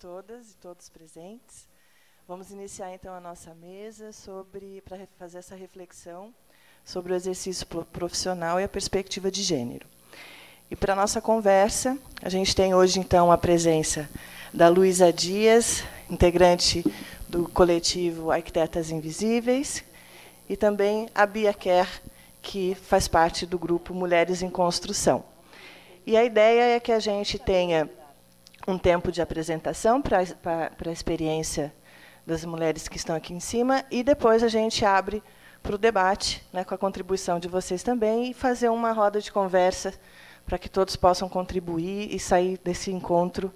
todas e todos presentes. Vamos iniciar, então, a nossa mesa para fazer essa reflexão sobre o exercício profissional e a perspectiva de gênero. E, para a nossa conversa, a gente tem hoje, então, a presença da Luísa Dias, integrante do coletivo Arquitetas Invisíveis, e também a Bia Kerr, que faz parte do grupo Mulheres em Construção. E a ideia é que a gente tenha um tempo de apresentação para a experiência das mulheres que estão aqui em cima, e depois a gente abre para o debate, né, com a contribuição de vocês também, e fazer uma roda de conversa para que todos possam contribuir e sair desse encontro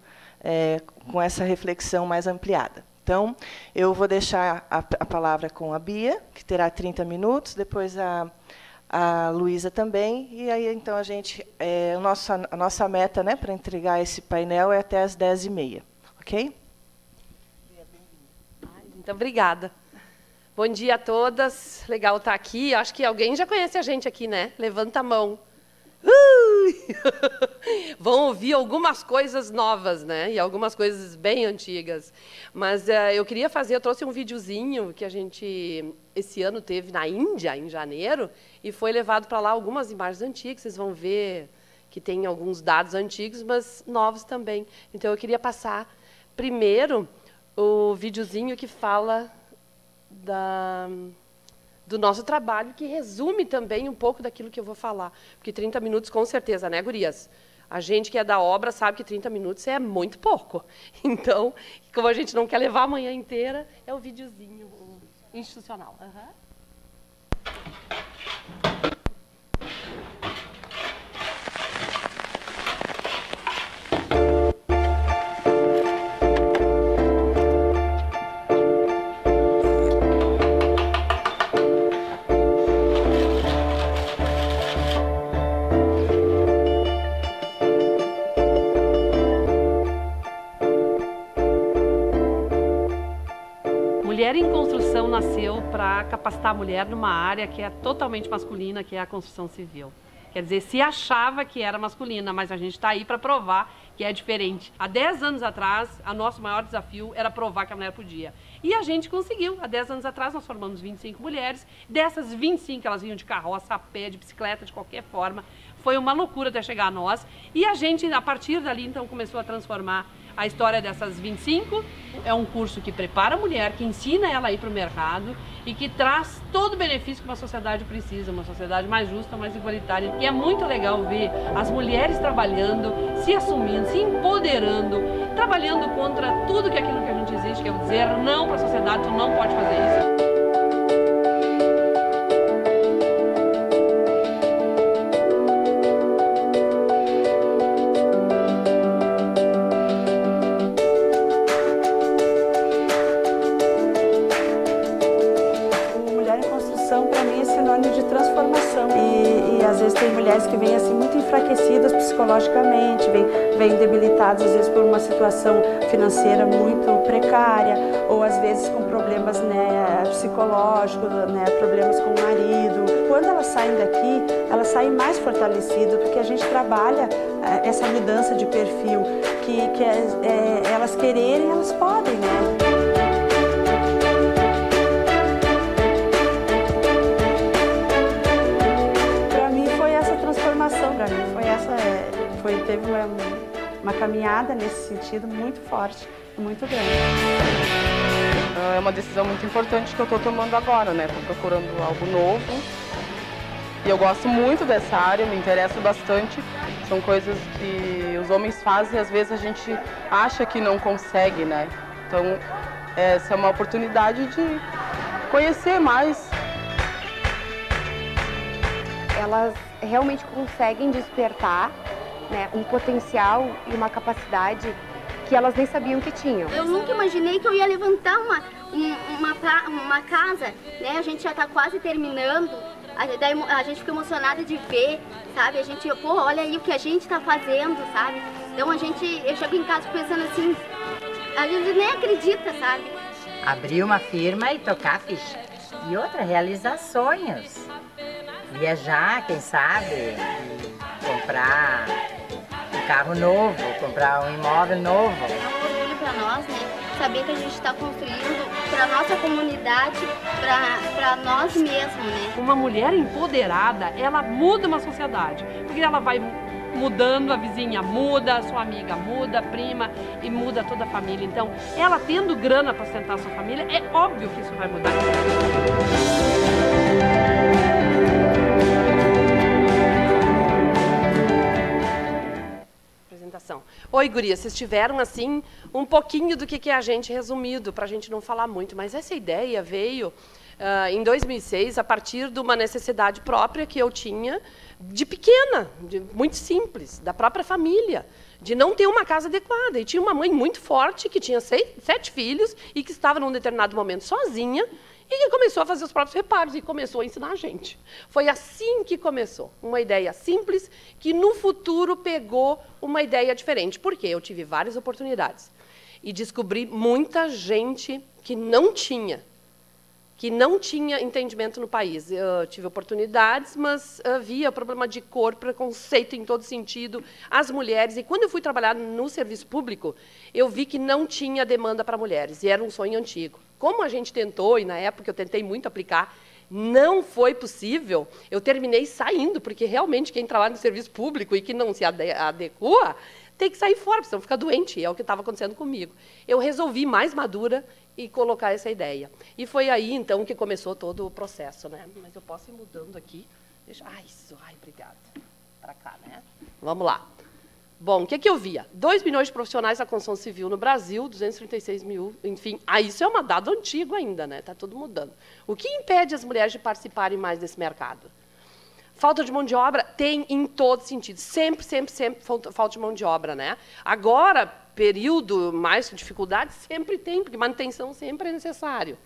com essa reflexão mais ampliada. Então, eu vou deixar a palavra com a Bia, que terá 30 minutos, depois a Luísa também, e aí, então, a nossa meta, né, para entregar esse painel é até às 10h30, ok? Então, obrigada. Bom dia a todas, legal estar aqui. Acho que alguém já conhece a gente aqui, né? Levanta a mão. Vão ouvir algumas coisas novas, né? E algumas coisas bem antigas. Mas eu trouxe um videozinho que a gente, esse ano, teve na Índia, em janeiro, e foi levado para lá algumas imagens antigas. Vocês vão ver que tem alguns dados antigos, mas novos também. Então, eu queria passar, primeiro, o videozinho que fala do nosso trabalho, que resume também um pouco daquilo que eu vou falar. Porque 30 minutos, com certeza, né, gurias? A gente que é da obra sabe que 30 minutos é muito pouco. Então, como a gente não quer levar a manhã inteira, é o videozinho institucional. Mulher em Construção nasceu para capacitar a mulher numa área que é totalmente masculina, que é a construção civil. Quer dizer, se achava que era masculina, mas a gente está aí para provar que é diferente. Há 10 anos atrás, o nosso maior desafio era provar que a mulher podia. E a gente conseguiu. Há 10 anos atrás, nós formamos 25 mulheres. Dessas 25, elas vinham de carroça, a pé, de bicicleta, de qualquer forma. Foi uma loucura até chegar a nós. E a gente, a partir dali, então, começou a transformar a história dessas 25. É um curso que prepara a mulher, que ensina ela a ir para o mercado e que traz todo o benefício que uma sociedade precisa, uma sociedade mais justa, mais igualitária. E é muito legal ver as mulheres trabalhando, se assumindo, se empoderando, trabalhando contra tudo que aquilo que a gente exige, que é dizer não para a sociedade, tu não pode fazer isso. Tem mulheres que vêm assim muito enfraquecidas psicologicamente, vêm debilitadas às vezes por uma situação financeira muito precária, ou às vezes com problemas, né, psicológicos, né, problemas com o marido. Quando elas saem daqui, elas saem mais fortalecidas, porque a gente trabalha essa mudança de perfil, que elas quererem, elas podem, né? Teve uma caminhada nesse sentido muito forte, muito grande. É uma decisão muito importante que eu estou tomando agora, né? Estou procurando algo novo e eu gosto muito dessa área, me interesso bastante. São coisas que os homens fazem e às vezes a gente acha que não consegue, né? Então, essa é uma oportunidade de conhecer mais. Elas realmente conseguem despertar, né, um potencial e uma capacidade que elas nem sabiam que tinham. Eu nunca imaginei que eu ia levantar uma casa, né? A gente já está quase terminando, a gente fica emocionada de ver, sabe? A gente, pô, olha aí o que a gente está fazendo, sabe? Então eu chego em casa pensando assim, a gente nem acredita, sabe? Abrir uma firma e tocar ficha. E outra, realizar sonhos. Viajar, quem sabe, comprar um carro novo, comprar um imóvel novo. É um orgulho para nós, né? Saber que a gente está construindo para nossa comunidade, para nós mesmos, né? Uma mulher empoderada, ela muda uma sociedade, porque ela vai mudando, a vizinha muda, a sua amiga muda, a prima, e muda toda a família. Então, ela tendo grana para sustentar a sua família, é óbvio que isso vai mudar. Apresentação. Oi, gurias, vocês tiveram, assim, um pouquinho do que é a gente resumido, para a gente não falar muito, mas essa ideia veio em 2006, a partir de uma necessidade própria que eu tinha, de pequena, muito simples, da própria família, de não ter uma casa adequada. E tinha uma mãe muito forte, que tinha 7 filhos, e que estava, num determinado momento, sozinha, e que começou a fazer os próprios reparos, e começou a ensinar a gente. Foi assim que começou, uma ideia simples, que no futuro pegou uma ideia diferente. Por quê? Eu tive várias oportunidades, e descobri muita gente que não tinha entendimento no país. Eu tive oportunidades, mas havia problema de cor, preconceito em todo sentido, as mulheres. E quando eu fui trabalhar no serviço público, eu vi que não tinha demanda para mulheres, e era um sonho antigo. Como a gente tentou, e na época eu tentei muito aplicar, não foi possível, eu terminei saindo, porque realmente quem trabalha no serviço público e que não se adequa, tem que sair fora, senão fica doente, é o que estava acontecendo comigo. Eu resolvi, mais madura, e colocar essa ideia. E foi aí, então, que começou todo o processo, né? Mas eu posso ir mudando aqui. Deixa... Ai, obrigada. Para cá, né? Vamos lá. Bom, o que eu via? 2 milhões de profissionais da construção civil no Brasil, 236 mil, enfim. Isso é um dado antigo ainda, né? Está tudo mudando. O que impede as mulheres de participarem mais desse mercado? Falta de mão de obra tem em todos os sentidos. Sempre falta de mão de obra, né? Agora, período mais dificuldade, sempre tem, porque manutenção sempre é necessário.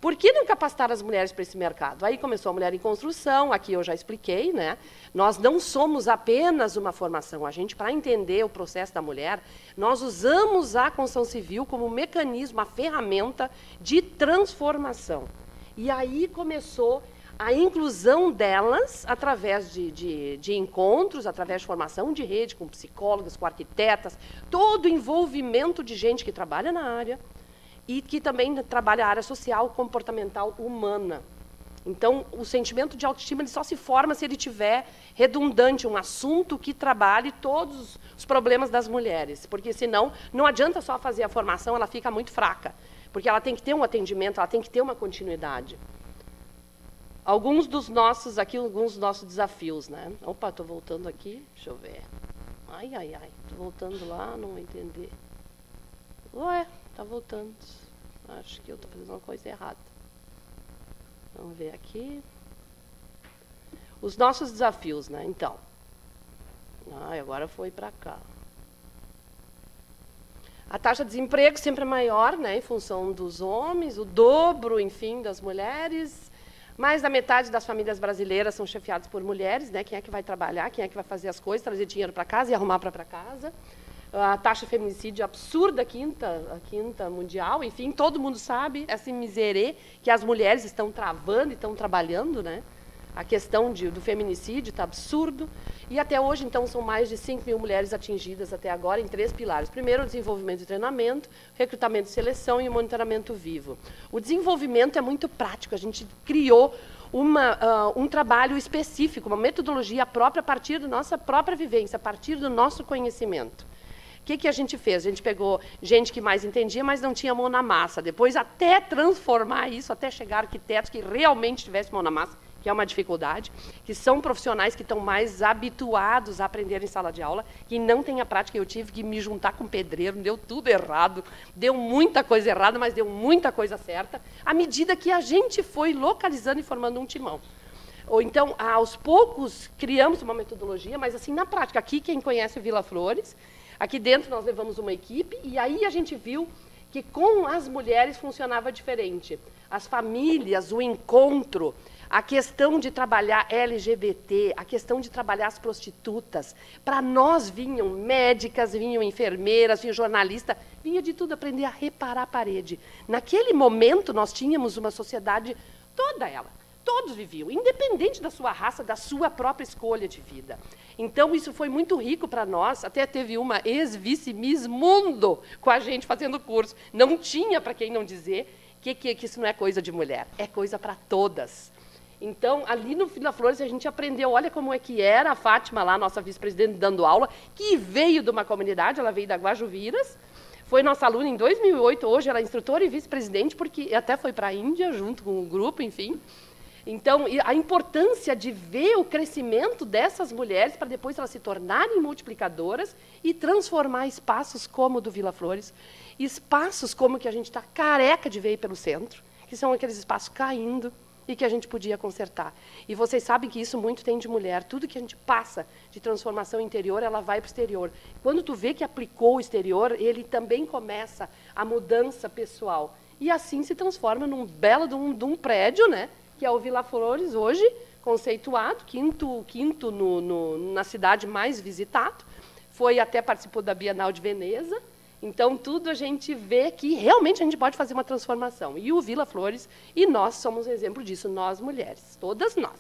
Por que não capacitar as mulheres para esse mercado? Aí começou a Mulher em Construção, aqui eu já expliquei, né? Nós não somos apenas uma formação. A gente, para entender o processo da mulher, nós usamos a construção civil como um mecanismo, a ferramenta de transformação. E aí começou a inclusão delas através de encontros, através de formação de rede, com psicólogas, com arquitetas, todo o envolvimento de gente que trabalha na área e que também trabalha a área social, comportamental, humana. Então, o sentimento de autoestima ele só se forma se ele tiver redundante, um assunto que trabalhe todos os problemas das mulheres, porque senão não adianta só fazer a formação, ela fica muito fraca, porque ela tem que ter um atendimento, ela tem que ter uma continuidade. Alguns dos nossos desafios, né? Opa, estou voltando aqui, deixa eu ver. Estou voltando lá, não vou entender. Ué, está voltando. Acho que eu estou fazendo uma coisa errada. Vamos ver aqui. Os nossos desafios, né? Então. Agora foi para cá. A taxa de desemprego sempre é maior, né? Em função dos homens, o dobro, enfim, das mulheres. Mais da metade das famílias brasileiras são chefiadas por mulheres, né? Quem é que vai trabalhar, quem é que vai fazer as coisas, trazer dinheiro para casa e arrumar para casa. A taxa de feminicídio absurda, a quinta mundial, enfim, todo mundo sabe essa miséria que as mulheres estão travando e estão trabalhando, né? A questão do feminicídio está absurdo. E até hoje, então, são mais de 5 mil mulheres atingidas até agora em 3 pilares. Primeiro, o desenvolvimento e treinamento, recrutamento e seleção e o monitoramento vivo. O desenvolvimento é muito prático. A gente criou um trabalho específico, uma metodologia própria a partir da nossa própria vivência, a partir do nosso conhecimento. O que a gente fez? A gente pegou gente que mais entendia, mas não tinha mão na massa. Depois, até transformar isso, até chegar arquitetos que realmente tivessem mão na massa, que é uma dificuldade, que são profissionais que estão mais habituados a aprender em sala de aula, que não têm a prática. Eu tive que me juntar com pedreiro, deu tudo errado, deu muita coisa errada, mas deu muita coisa certa, à medida que a gente foi localizando e formando um timão. Ou então, aos poucos, criamos uma metodologia, mas assim, na prática, aqui quem conhece o Vila Flores, aqui dentro nós levamos uma equipe, e aí a gente viu que com as mulheres funcionava diferente. As famílias, o encontro, a questão de trabalhar LGBT, a questão de trabalhar as prostitutas. Para nós vinham médicas, vinham enfermeiras, vinham jornalistas, vinha de tudo, aprender a reparar a parede. Naquele momento, nós tínhamos uma sociedade, toda todos viviam, independente da sua raça, da sua própria escolha de vida. Então, isso foi muito rico para nós. Até teve uma ex-vice-miss Mundo com a gente fazendo curso. Não tinha, para quem não dizer, que isso não é coisa de mulher, é coisa para todas. Então, ali no Vila Flores, a gente aprendeu, olha como é que era a Fátima lá, nossa vice-presidente, dando aula, que veio de uma comunidade, ela veio da Guajuviras, foi nossa aluna em 2008, hoje ela é instrutora e vice-presidente, porque até foi para a Índia, junto com o grupo, enfim. Então, a importância de ver o crescimento dessas mulheres para depois elas se tornarem multiplicadoras e transformar espaços como o do Vila Flores, espaços como que a gente está careca de ver aí pelo centro, que são aqueles espaços caindo, e que a gente podia consertar. E vocês sabem que isso muito tem de mulher. Tudo que a gente passa de transformação interior, ela vai para o exterior. Quando tu vê que aplicou o exterior, ele também começa a mudança pessoal. E assim se transforma num belo de um prédio, né, que é o Vila Flores, hoje, conceituado, quinto na cidade mais visitado. Foi até participou da Bienal de Veneza. Então, tudo a gente vê que realmente a gente pode fazer uma transformação. E o Vila Flores, e nós somos um exemplo disso, nós mulheres, todas nós.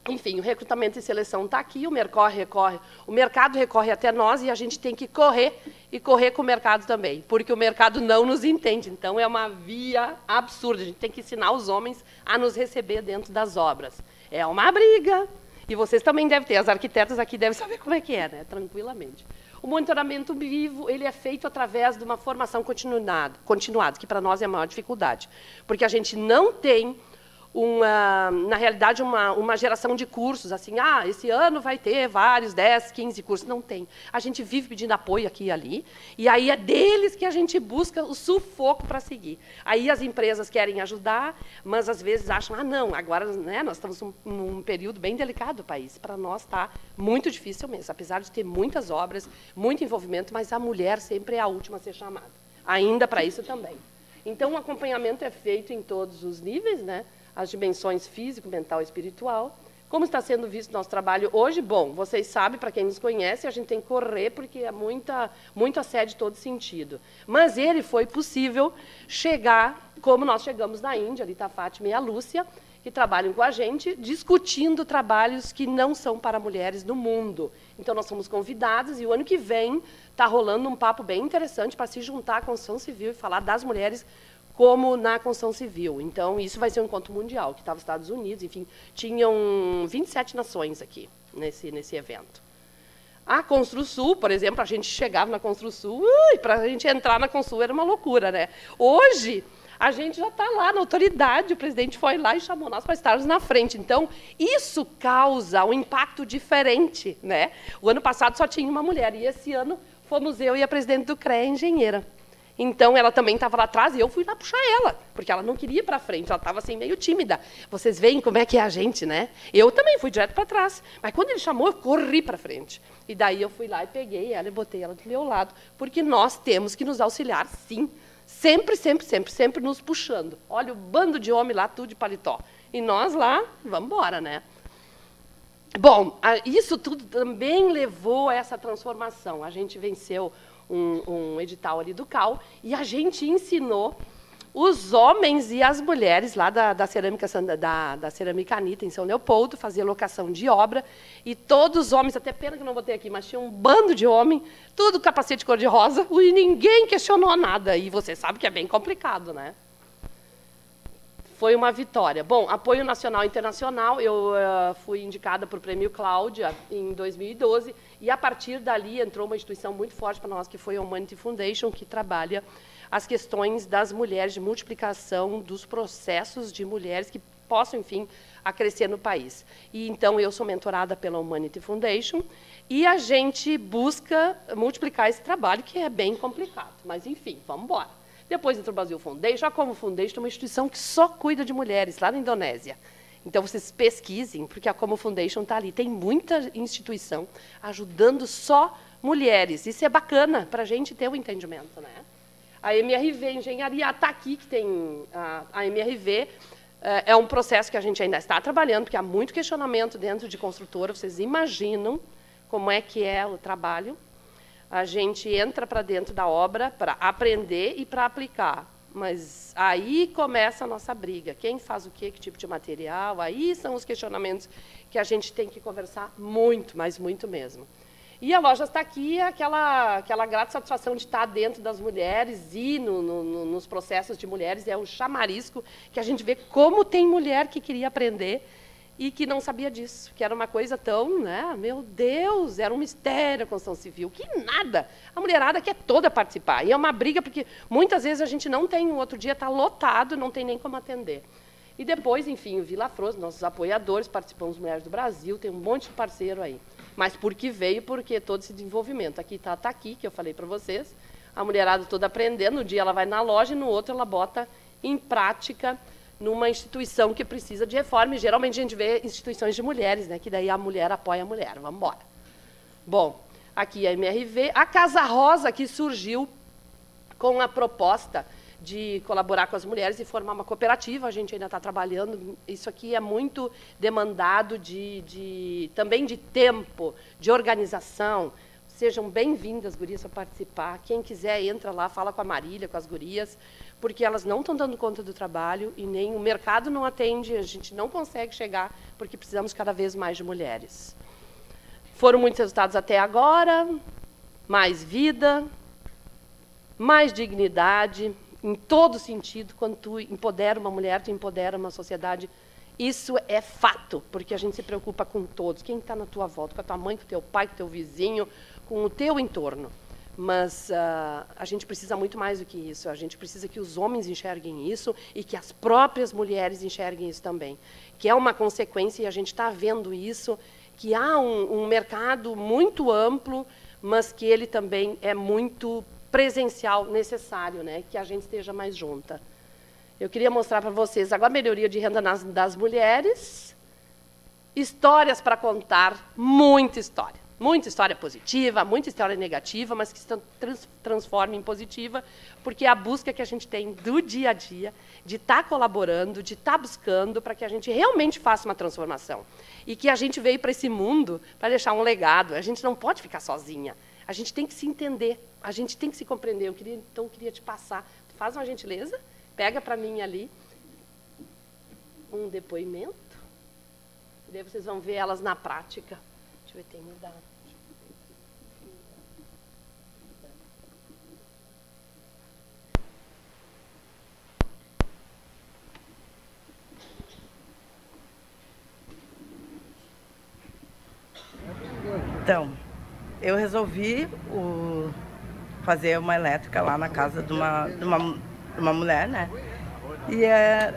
Enfim, o recrutamento e seleção está aqui, o mercado recorre até nós e a gente tem que correr, e correr com o mercado também, porque o mercado não nos entende. Então, é uma via absurda, a gente tem que ensinar os homens a nos receber dentro das obras. É uma briga, e vocês também devem ter, as arquitetas aqui devem saber como é que é, né? Tranquilamente. O monitoramento vivo, ele é feito através de uma formação continuada, que para nós é a maior dificuldade, porque a gente não tem, na realidade, uma geração de cursos, assim, esse ano vai ter vários, 10, 15 cursos. Não tem. A gente vive pedindo apoio aqui e ali, e aí é deles que a gente busca o sufoco para seguir. Aí as empresas querem ajudar, mas às vezes acham, não, agora, né, nós estamos num período bem delicado do país. Para nós está muito difícil mesmo, apesar de ter muitas obras, muito envolvimento, mas a mulher sempre é a última a ser chamada. Ainda para isso também. Então, o acompanhamento é feito em todos os níveis, né? As dimensões físico, mental e espiritual. Como está sendo visto nosso trabalho hoje? Bom, vocês sabem, para quem nos conhece, a gente tem que correr, porque é muito assédio em todo sentido. Mas ele foi possível chegar, como nós chegamos na Índia, ali está a Fátima e a Lúcia, que trabalham com a gente, discutindo trabalhos que não são para mulheres no mundo. Então, nós somos convidados, e o ano que vem está rolando um papo bem interessante para se juntar à construção civil e falar das mulheres como na construção civil. Então, isso vai ser um encontro mundial, que estava nos Estados Unidos, enfim, tinham 27 nações aqui nesse evento. A Construsul, por exemplo, a gente chegava na Construsul, para a gente entrar na Construsul era uma loucura, né? Hoje, a gente já está lá na autoridade, o presidente foi lá e chamou nós para estarmos na frente. Então, isso causa um impacto diferente, né? O ano passado só tinha uma mulher, e esse ano fomos eu e a presidente do CREA, engenheira. Então, ela também estava lá atrás e eu fui lá puxar ela, porque ela não queria ir para frente, ela estava assim, meio tímida. Vocês veem como é que é a gente, né? Eu também fui direto para trás, mas quando ele chamou, eu corri para frente. E daí eu fui lá e peguei ela e botei ela do meu lado, porque nós temos que nos auxiliar, sim. Sempre, sempre, sempre, sempre nos puxando. Olha o bando de homem lá, tudo de paletó. E nós lá, vamos embora, né? Bom, isso tudo também levou a essa transformação. A gente venceu um edital ali do CAL, e a gente ensinou os homens e as mulheres lá da Cerâmica Anitta, em São Leopoldo, fazer locação de obra, e todos os homens, até pena que não botei aqui, mas tinha um bando de homem, tudo capacete cor-de-rosa, e ninguém questionou nada, e você sabe que é bem complicado, né? Foi uma vitória. Bom, apoio nacional e internacional, eu fui indicada para o Prêmio Cláudia em 2012, e a partir dali entrou uma instituição muito forte para nós, que foi a Humanity Foundation, que trabalha as questões das mulheres, de multiplicação dos processos de mulheres que possam, enfim, a crescer no país. E, então, eu sou mentorada pela Humanity Foundation, e a gente busca multiplicar esse trabalho, que é bem complicado. Mas, enfim, vamos embora. Depois entrou o Brasil Foundation. A Como Foundation é uma instituição que só cuida de mulheres, lá na Indonésia. Então, vocês pesquisem, porque a Como Foundation está ali. Tem muita instituição ajudando só mulheres. Isso é bacana para a gente ter o entendimento, né? A MRV Engenharia está aqui, que tem a MRV. É um processo que a gente ainda está trabalhando, porque há muito questionamento dentro de construtora. Vocês imaginam como é que é o trabalho? A gente entra para dentro da obra para aprender e para aplicar. mas aí começa a nossa briga. Quem faz o quê, que tipo de material? Aí são os questionamentos que a gente tem que conversar muito, mas muito mesmo. E a loja está aqui, aquela grata satisfação de estar dentro das mulheres e nos processos de mulheres, é o chamarisco que a gente vê como tem mulher que queria aprender e que não sabia disso, que era uma coisa tão, né, meu Deus, era um mistério a construção civil, que nada. A mulherada quer toda participar. E é uma briga, porque muitas vezes a gente não tem, o outro dia está lotado, não tem nem como atender. E depois, enfim, o Vila Froz, nossos apoiadores, participamos Mulheres do Brasil, tem um monte de parceiro aí. Mas porque veio, porque todo esse desenvolvimento. Aqui está a Taqui, que eu falei para vocês, a mulherada toda aprendendo, no dia ela vai na loja e no outro ela bota em prática numa instituição que precisa de reforma. E geralmente a gente vê instituições de mulheres, né, que daí a mulher apoia a mulher. Vamos embora. Bom, aqui a MRV. A Casa Rosa, que surgiu com a proposta de colaborar com as mulheres e formar uma cooperativa. A gente ainda está trabalhando. Isso aqui é muito demandado também de tempo, de organização. Sejam bem-vindas, gurias, para participar. Quem quiser, entra lá, fala com a Marília, com as gurias, porque elas não estão dando conta do trabalho e nem o mercado não atende, a gente não consegue chegar, porque precisamos cada vez mais de mulheres. Foram muitos resultados até agora, mais vida, mais dignidade, em todo sentido. Quando tu empodera uma mulher, tu empodera uma sociedade. Isso é fato, porque a gente se preocupa com todos. Quem está na tua volta, com a tua mãe, com o teu pai, com o teu vizinho, com o teu entorno. Mas a gente precisa muito mais do que isso. A gente precisa que os homens enxerguem isso e que as próprias mulheres enxerguem isso também. Que é uma consequência, e a gente está vendo isso, que há um mercado muito amplo, mas que ele também é muito presencial, necessário, né? Que a gente esteja mais junta. Eu queria mostrar para vocês agora a melhoria de renda das mulheres. Histórias para contar, muita história positiva, muita história negativa, mas que se transforma em positiva, porque é a busca que a gente tem do dia a dia, de estar colaborando, de estar buscando, para que a gente realmente faça uma transformação. E que a gente veio para esse mundo para deixar um legado. A gente não pode ficar sozinha. A gente tem que se entender, a gente tem que se compreender. Então, eu queria te passar. Tu faz uma gentileza? Pega para mim ali um depoimento. E daí vocês vão ver elas na prática. Deixa eu ver, tem mudado. Então, eu resolvi fazer uma elétrica lá na casa de uma mulher, né? E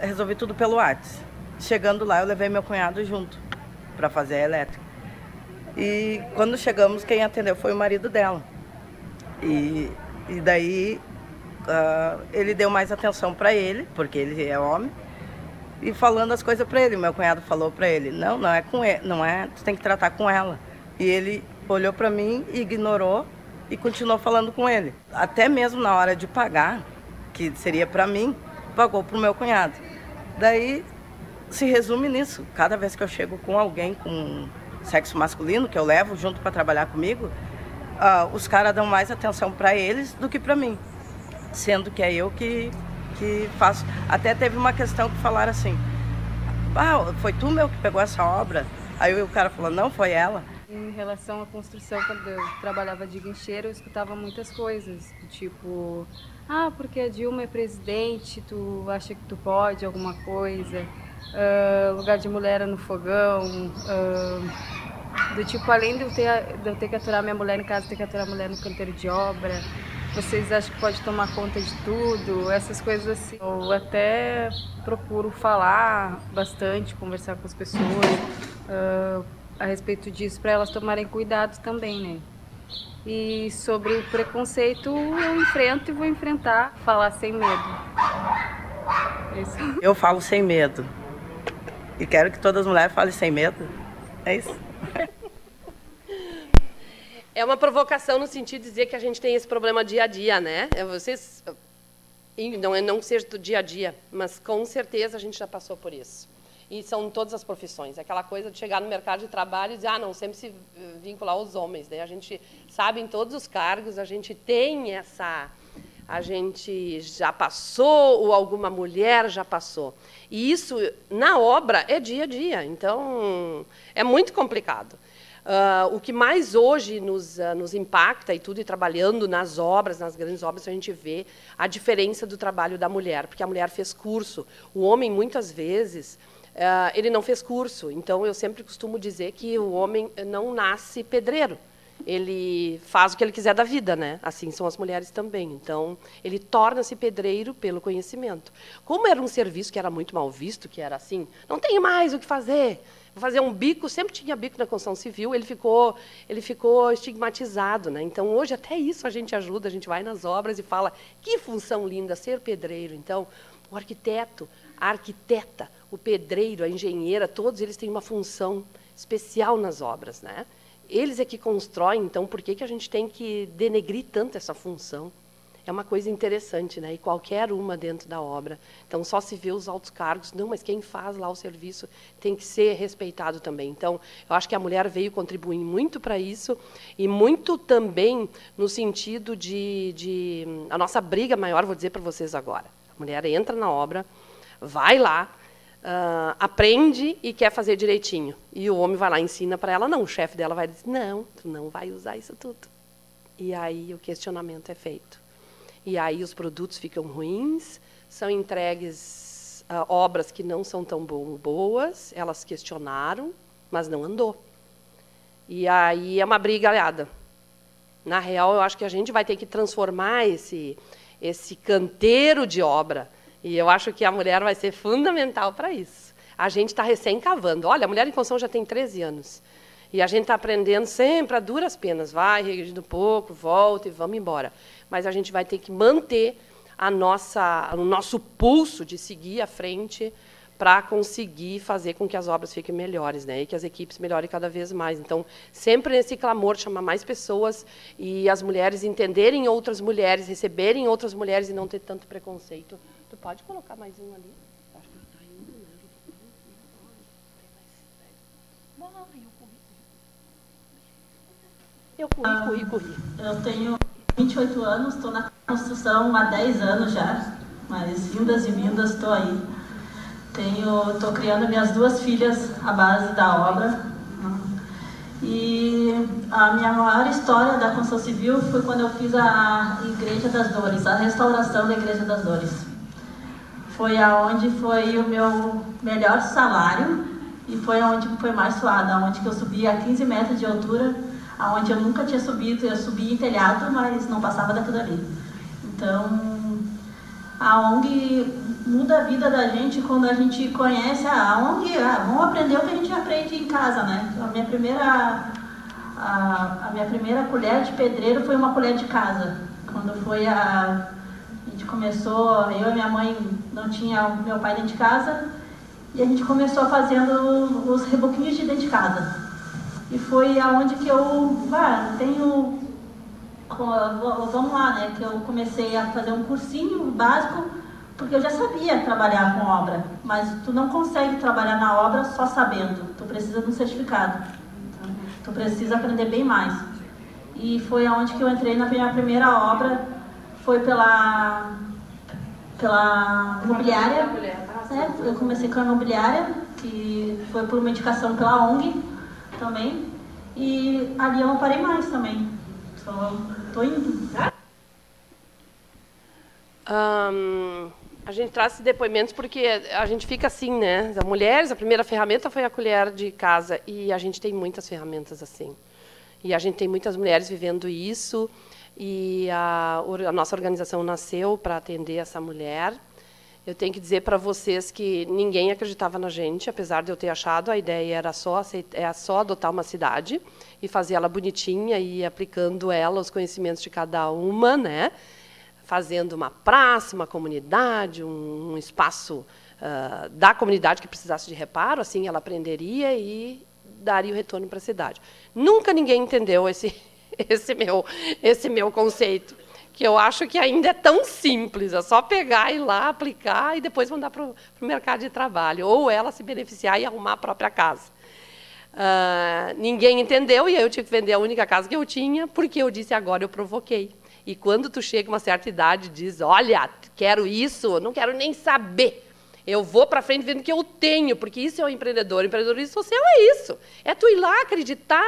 resolvi tudo pelo WhatsApp. Chegando lá, eu levei meu cunhado junto para fazer a elétrica. E quando chegamos, quem atendeu foi o marido dela. E daí ele deu mais atenção para ele, porque ele é homem, e falando as coisas para ele. Meu cunhado falou para ele: não é com ele, não é, tu tem que tratar com ela. E ele olhou para mim, ignorou e continuou falando com ele. Até mesmo na hora de pagar, que seria para mim, pagou para o meu cunhado. Daí se resume nisso. Cada vez que eu chego com alguém com sexo masculino, que eu levo junto para trabalhar comigo, os caras dão mais atenção para eles do que para mim. Sendo que é eu que faço. Até teve uma questão que falaram assim: foi tu, meu, que pegou essa obra? Aí o cara falou: não, foi ela. Em relação à construção, quando eu trabalhava de guincheiro, eu escutava muitas coisas, tipo: porque a Dilma é presidente, tu acha que tu pode alguma coisa, lugar de mulher era no fogão, do tipo, além de eu ter que aturar minha mulher em casa, ter que aturar a mulher no canteiro de obra, vocês acham que pode tomar conta de tudo, essas coisas assim. Eu até procuro falar bastante, conversar com as pessoas a respeito disso, para elas tomarem cuidado também, né? E sobre o preconceito, eu enfrento e vou enfrentar, falar sem medo. Isso. Eu falo sem medo. E quero que todas as mulheres falem sem medo. É isso. É uma provocação no sentido de dizer que a gente tem esse problema dia a dia, né? Não que seja do dia a dia, mas com certeza a gente já passou por isso. E são em todas as profissões. Aquela coisa de chegar no mercado de trabalho e dizer: não, sempre se vincular aos homens, né? A gente sabe, em todos os cargos, a gente tem a gente já passou, ou alguma mulher já passou. E isso, na obra, é dia a dia. Então, é muito complicado. O que mais hoje nos impacta, e tudo, e trabalhando nas obras, nas grandes obras, a gente vê a diferença do trabalho da mulher, porque a mulher fez curso. O homem, muitas vezes, ele não fez curso. Então, eu sempre costumo dizer que o homem não nasce pedreiro. Ele faz o que ele quiser da vida, né? Assim são as mulheres também. Então, ele torna-se pedreiro pelo conhecimento. Como era um serviço que era muito mal visto, que era assim, não tenho mais o que fazer, vou fazer um bico, sempre tinha bico na construção civil, ele ficou estigmatizado, né? Então, hoje, até isso a gente ajuda, a gente vai nas obras e fala, que função linda, ser pedreiro. Então, o arquiteto, a arquiteta, o pedreiro, a engenheira, todos eles têm uma função especial nas obras, né? Eles é que constroem, então, por que a gente tem que denegrir tanto essa função? É uma coisa interessante, né? E qualquer uma dentro da obra. Então, só se vê os altos cargos. Não, mas quem faz lá o serviço tem que ser respeitado também. Então, eu acho que a mulher veio contribuir muito para isso e muito também no sentido a nossa briga maior, vou dizer para vocês agora. A mulher entra na obra, vai lá, aprende e quer fazer direitinho. E o homem vai lá e ensina para ela. Não, o chefe dela vai dizer, não, tu não vai usar isso tudo. E aí o questionamento é feito. E aí os produtos ficam ruins, são entregues obras que não são tão boas, elas questionaram, mas não andou. E aí é uma briga aliada. Na real, eu acho que a gente vai ter que transformar esse canteiro de obra. E eu acho que a mulher vai ser fundamental para isso. A gente está recém-cavando. Olha, a mulher em construção já tem 13 anos. E a gente está aprendendo sempre a duras penas. Vai, regredindo um pouco, volta e vamos embora. Mas a gente vai ter que manter o nosso pulso de seguir à frente para conseguir fazer com que as obras fiquem melhores, né? E que as equipes melhorem cada vez mais. Então, sempre nesse clamor de chamar mais pessoas e as mulheres entenderem outras mulheres, receberem outras mulheres e não ter tanto preconceito. Tu pode colocar mais um ali? Acho que está indo, né? Eu corri. Eu tenho 28 anos, estou na construção há 10 anos já, mas vindas e vindas estou aí. Estou criando minhas 2 filhas à base da obra. E a minha maior história da construção civil foi quando eu fiz a Igreja das Dores, a restauração da Igreja das Dores. Foi aonde foi o meu melhor salário e foi aonde foi mais suado, aonde que eu subi a 15 metros de altura, aonde eu nunca tinha subido. Eu subi em telhado, mas não passava daquilo ali. Então, a ONG muda a vida da gente quando a gente conhece a ONG. Vamos aprender o que a gente aprende em casa, né? A minha primeira colher de pedreiro foi uma colher de casa. Quando foi a gente começou, eu e minha mãe não tinha meu pai dentro de casa, e a gente começou fazendo os reboquinhos de dentro de casa. E foi aonde que eu vamos lá, né? Que eu comecei a fazer um cursinho básico, porque eu já sabia trabalhar com obra, mas tu não consegue trabalhar na obra só sabendo, tu precisa de um certificado, então, tu precisa aprender bem mais. E foi aonde que eu entrei na minha primeira obra, foi pela imobiliária, né? Eu comecei com a imobiliária, que foi por uma indicação pela ONG também, e ali eu não parei mais também, só tô indo. A gente traz esses depoimentos porque a gente fica assim, né? As mulheres, a primeira ferramenta foi a colher de casa, e a gente tem muitas ferramentas assim. E a gente tem muitas mulheres vivendo isso, e a nossa organização nasceu para atender essa mulher. Eu tenho que dizer para vocês que ninguém acreditava na gente, apesar de eu ter achado a ideia era só adotar uma cidade e fazer ela bonitinha e ir aplicando ela os conhecimentos de cada uma, né? Fazendo uma praça, uma comunidade, um espaço da comunidade que precisasse de reparo, assim ela aprenderia e daria o retorno para a cidade. Nunca ninguém entendeu esse meu conceito, que eu acho que ainda é tão simples, é só pegar e ir lá, aplicar e depois mandar para o mercado de trabalho, ou ela se beneficiar e arrumar a própria casa. Ninguém entendeu, e aí eu tive que vender a única casa que eu tinha, porque eu disse, agora eu provoquei. E quando tu chega a uma certa idade e diz, olha, quero isso, não quero nem saber. Eu vou para frente vendo que eu tenho, porque isso é o empreendedor. O empreendedorismo social é isso. É tu ir lá, acreditar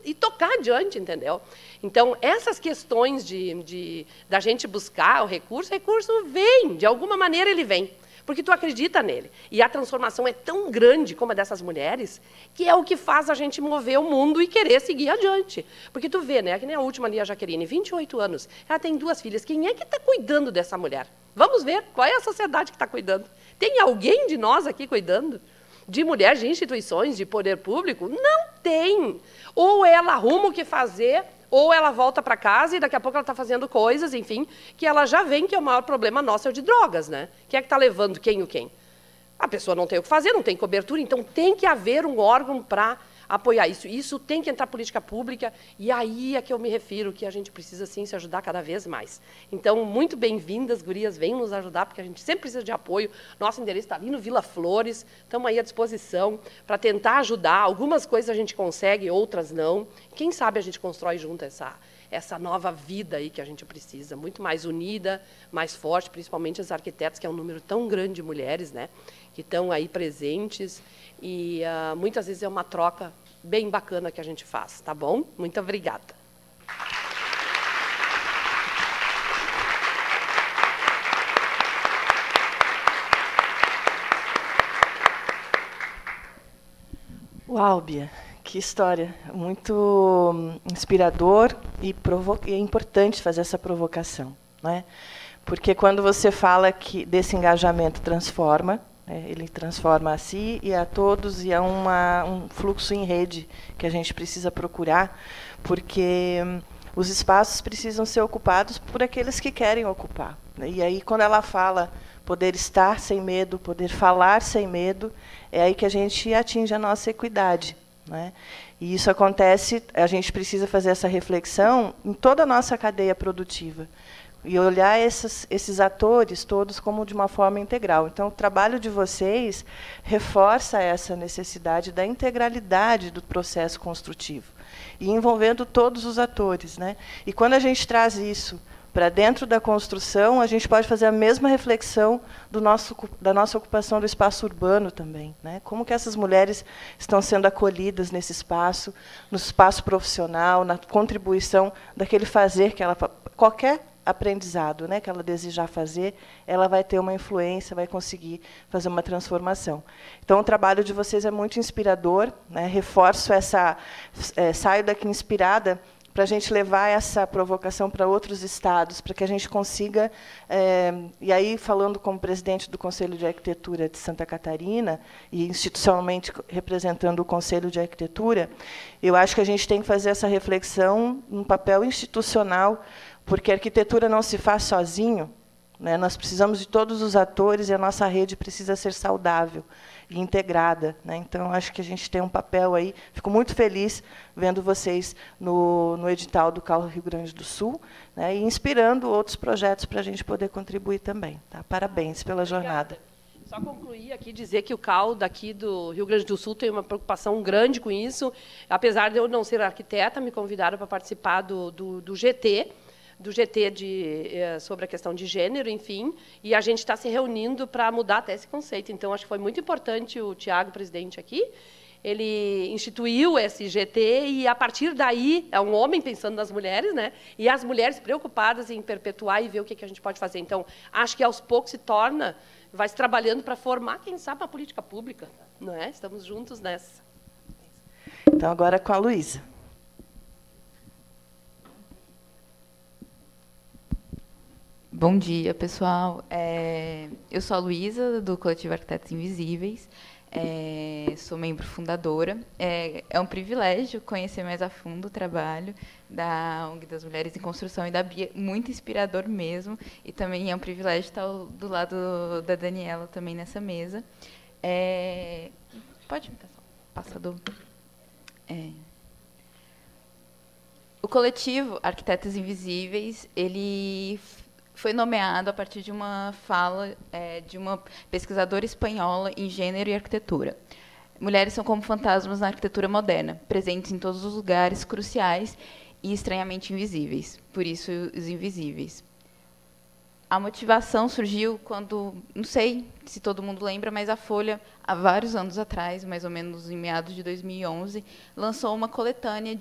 e tocar adiante, entendeu? Então, essas questões da gente buscar o recurso vem, de alguma maneira ele vem. Porque tu acredita nele. E a transformação é tão grande como a dessas mulheres, que é o que faz a gente mover o mundo e querer seguir adiante. Porque tu vê, né, que nem a última ali, a Jaqueline, 28 anos, ela tem 2 filhas. Quem é que está cuidando dessa mulher? Vamos ver qual é a sociedade que está cuidando. Tem alguém de nós aqui cuidando? De mulher, de instituições, de poder público? Não tem. Ou ela arruma o que fazer, ou ela volta para casa e daqui a pouco ela está fazendo coisas, enfim, que ela já vê que é o maior problema nosso é o de drogas, né? Quem é que está levando quem o quem? A pessoa não tem o que fazer, não tem cobertura, então tem que haver um órgão para apoiar isso. Isso tem que entrar política pública, e aí é que eu me refiro, que a gente precisa, sim, se ajudar cada vez mais. Então, muito bem-vindas, gurias, venham nos ajudar, porque a gente sempre precisa de apoio. Nosso endereço está ali no Vila Flores, estamos aí à disposição para tentar ajudar. Algumas coisas a gente consegue, outras não. Quem sabe a gente constrói junto essa nova vida aí que a gente precisa, muito mais unida, mais forte, principalmente as arquitetas, que é um número tão grande de mulheres, né, que estão aí presentes, e muitas vezes é uma troca bem bacana que a gente faz, tá bom? Muito obrigada. Uau, Bia, que história, muito inspirador e é importante fazer essa provocação, né? Porque quando você fala que desse engajamento transforma, ele transforma a si e a todos, e é um fluxo em rede que a gente precisa procurar, porque os espaços precisam ser ocupados por aqueles que querem ocupar. E aí, quando ela fala poder estar sem medo, poder falar sem medo, é aí que a gente atinge a nossa equidade, né? E isso acontece, a gente precisa fazer essa reflexão em toda a nossa cadeia produtiva, e olhar esses atores todos como de uma forma integral. Então, o trabalho de vocês reforça essa necessidade da integralidade do processo construtivo, e envolvendo todos os atores, né? E quando a gente traz isso para dentro da construção, a gente pode fazer a mesma reflexão da nossa ocupação do espaço urbano também, né? Como que essas mulheres estão sendo acolhidas nesse espaço, no espaço profissional, na contribuição daquele fazer que ela... Qualquer aprendizado, né, que ela desejar fazer, ela vai ter uma influência, vai conseguir fazer uma transformação. Então, o trabalho de vocês é muito inspirador, né? Reforço saio daqui inspirada para a gente levar essa provocação para outros estados, para que a gente consiga, e aí, falando como presidente do Conselho de Arquitetura de Santa Catarina, e institucionalmente representando o Conselho de Arquitetura, eu acho que a gente tem que fazer essa reflexão num papel institucional, porque a arquitetura não se faz sozinho, né? Nós precisamos de todos os atores, e a nossa rede precisa ser saudável e integrada, né? Então, acho que a gente tem um papel aí. Fico muito feliz vendo vocês no edital do CAL Rio Grande do Sul, né? E inspirando outros projetos para a gente poder contribuir também. Tá? Parabéns pela jornada. Só concluir aqui, dizer que o CAL daqui do Rio Grande do Sul tem uma preocupação grande com isso. Apesar de eu não ser arquiteta, me convidaram para participar do GT, sobre a questão de gênero, enfim, e a gente está se reunindo para mudar até esse conceito. Então, acho que foi muito importante o Tiago, presidente aqui, ele instituiu esse GT, e, a partir daí, é um homem pensando nas mulheres, né? E as mulheres preocupadas em perpetuar e ver o que a gente pode fazer. Então, acho que, aos poucos, vai se trabalhando para formar, quem sabe, uma política pública, não é? Estamos juntos nessa. Então, agora com a Luísa. Bom dia, pessoal. Eu sou a Luísa, do Coletivo Arquitetos Invisíveis. Sou membro fundadora. É um privilégio conhecer mais a fundo o trabalho da ONG das Mulheres em Construção e da Bia, muito inspirador mesmo. E também é um privilégio estar do lado da Daniela também nessa mesa. Pode me passar do... O coletivo Arquitetos Invisíveis, ele foi nomeado a partir de uma fala de uma pesquisadora espanhola em gênero e arquitetura. Mulheres são como fantasmas na arquitetura moderna, presentes em todos os lugares cruciais e estranhamente invisíveis, por isso os invisíveis. A motivação surgiu quando, não sei se todo mundo lembra, mas a Folha, há vários anos atrás, mais ou menos em meados de 2011, lançou uma coletânea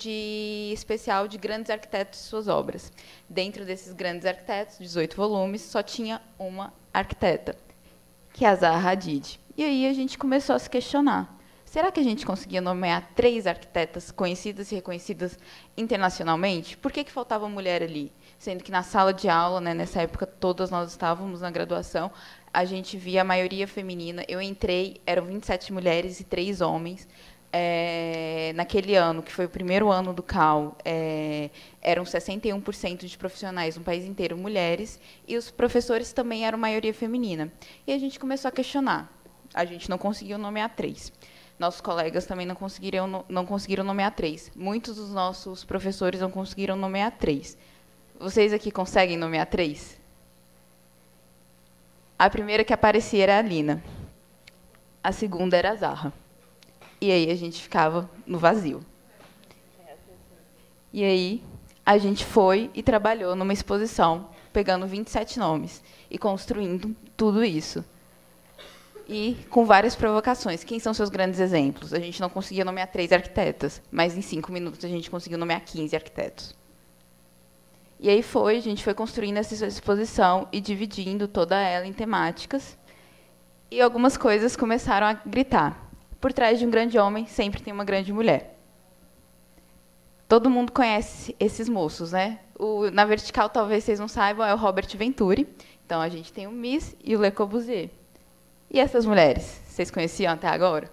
especial de grandes arquitetos e suas obras. Dentro desses grandes arquitetos, 18 volumes, só tinha uma arquiteta, que é a Zaha Hadid. E aí a gente começou a se questionar. Será que a gente conseguia nomear 3 arquitetas conhecidas e reconhecidas internacionalmente? Por que faltava mulher ali? Sendo que na sala de aula, né, nessa época, todas nós estávamos na graduação, a gente via a maioria feminina. Eu entrei, eram 27 mulheres e 3 homens. Naquele ano, que foi o primeiro ano do CAL, eram 61% de profissionais no país inteiro mulheres, e os professores também eram maioria feminina. E a gente começou a questionar. A gente não conseguiu nomear 3. Nossos colegas também não conseguiram nomear 3. Muitos dos nossos professores não conseguiram nomear 3. Vocês aqui conseguem nomear 3? A primeira que aparecia era a Alina. A segunda era a Zaha. E aí a gente ficava no vazio. E aí a gente foi e trabalhou numa exposição, pegando 27 nomes e construindo tudo isso. E com várias provocações. Quem são seus grandes exemplos? A gente não conseguia nomear 3 arquitetas, mas em 5 minutos a gente conseguiu nomear 15 arquitetos. E aí a gente foi construindo essa exposição e dividindo toda ela em temáticas. E algumas coisas começaram a gritar. Por trás de um grande homem, sempre tem uma grande mulher. Todo mundo conhece esses moços, né? Na vertical, talvez vocês não saibam, é o Robert Venturi. Então, a gente tem o Mies e o Le Corbusier. E essas mulheres, vocês conheciam até agora?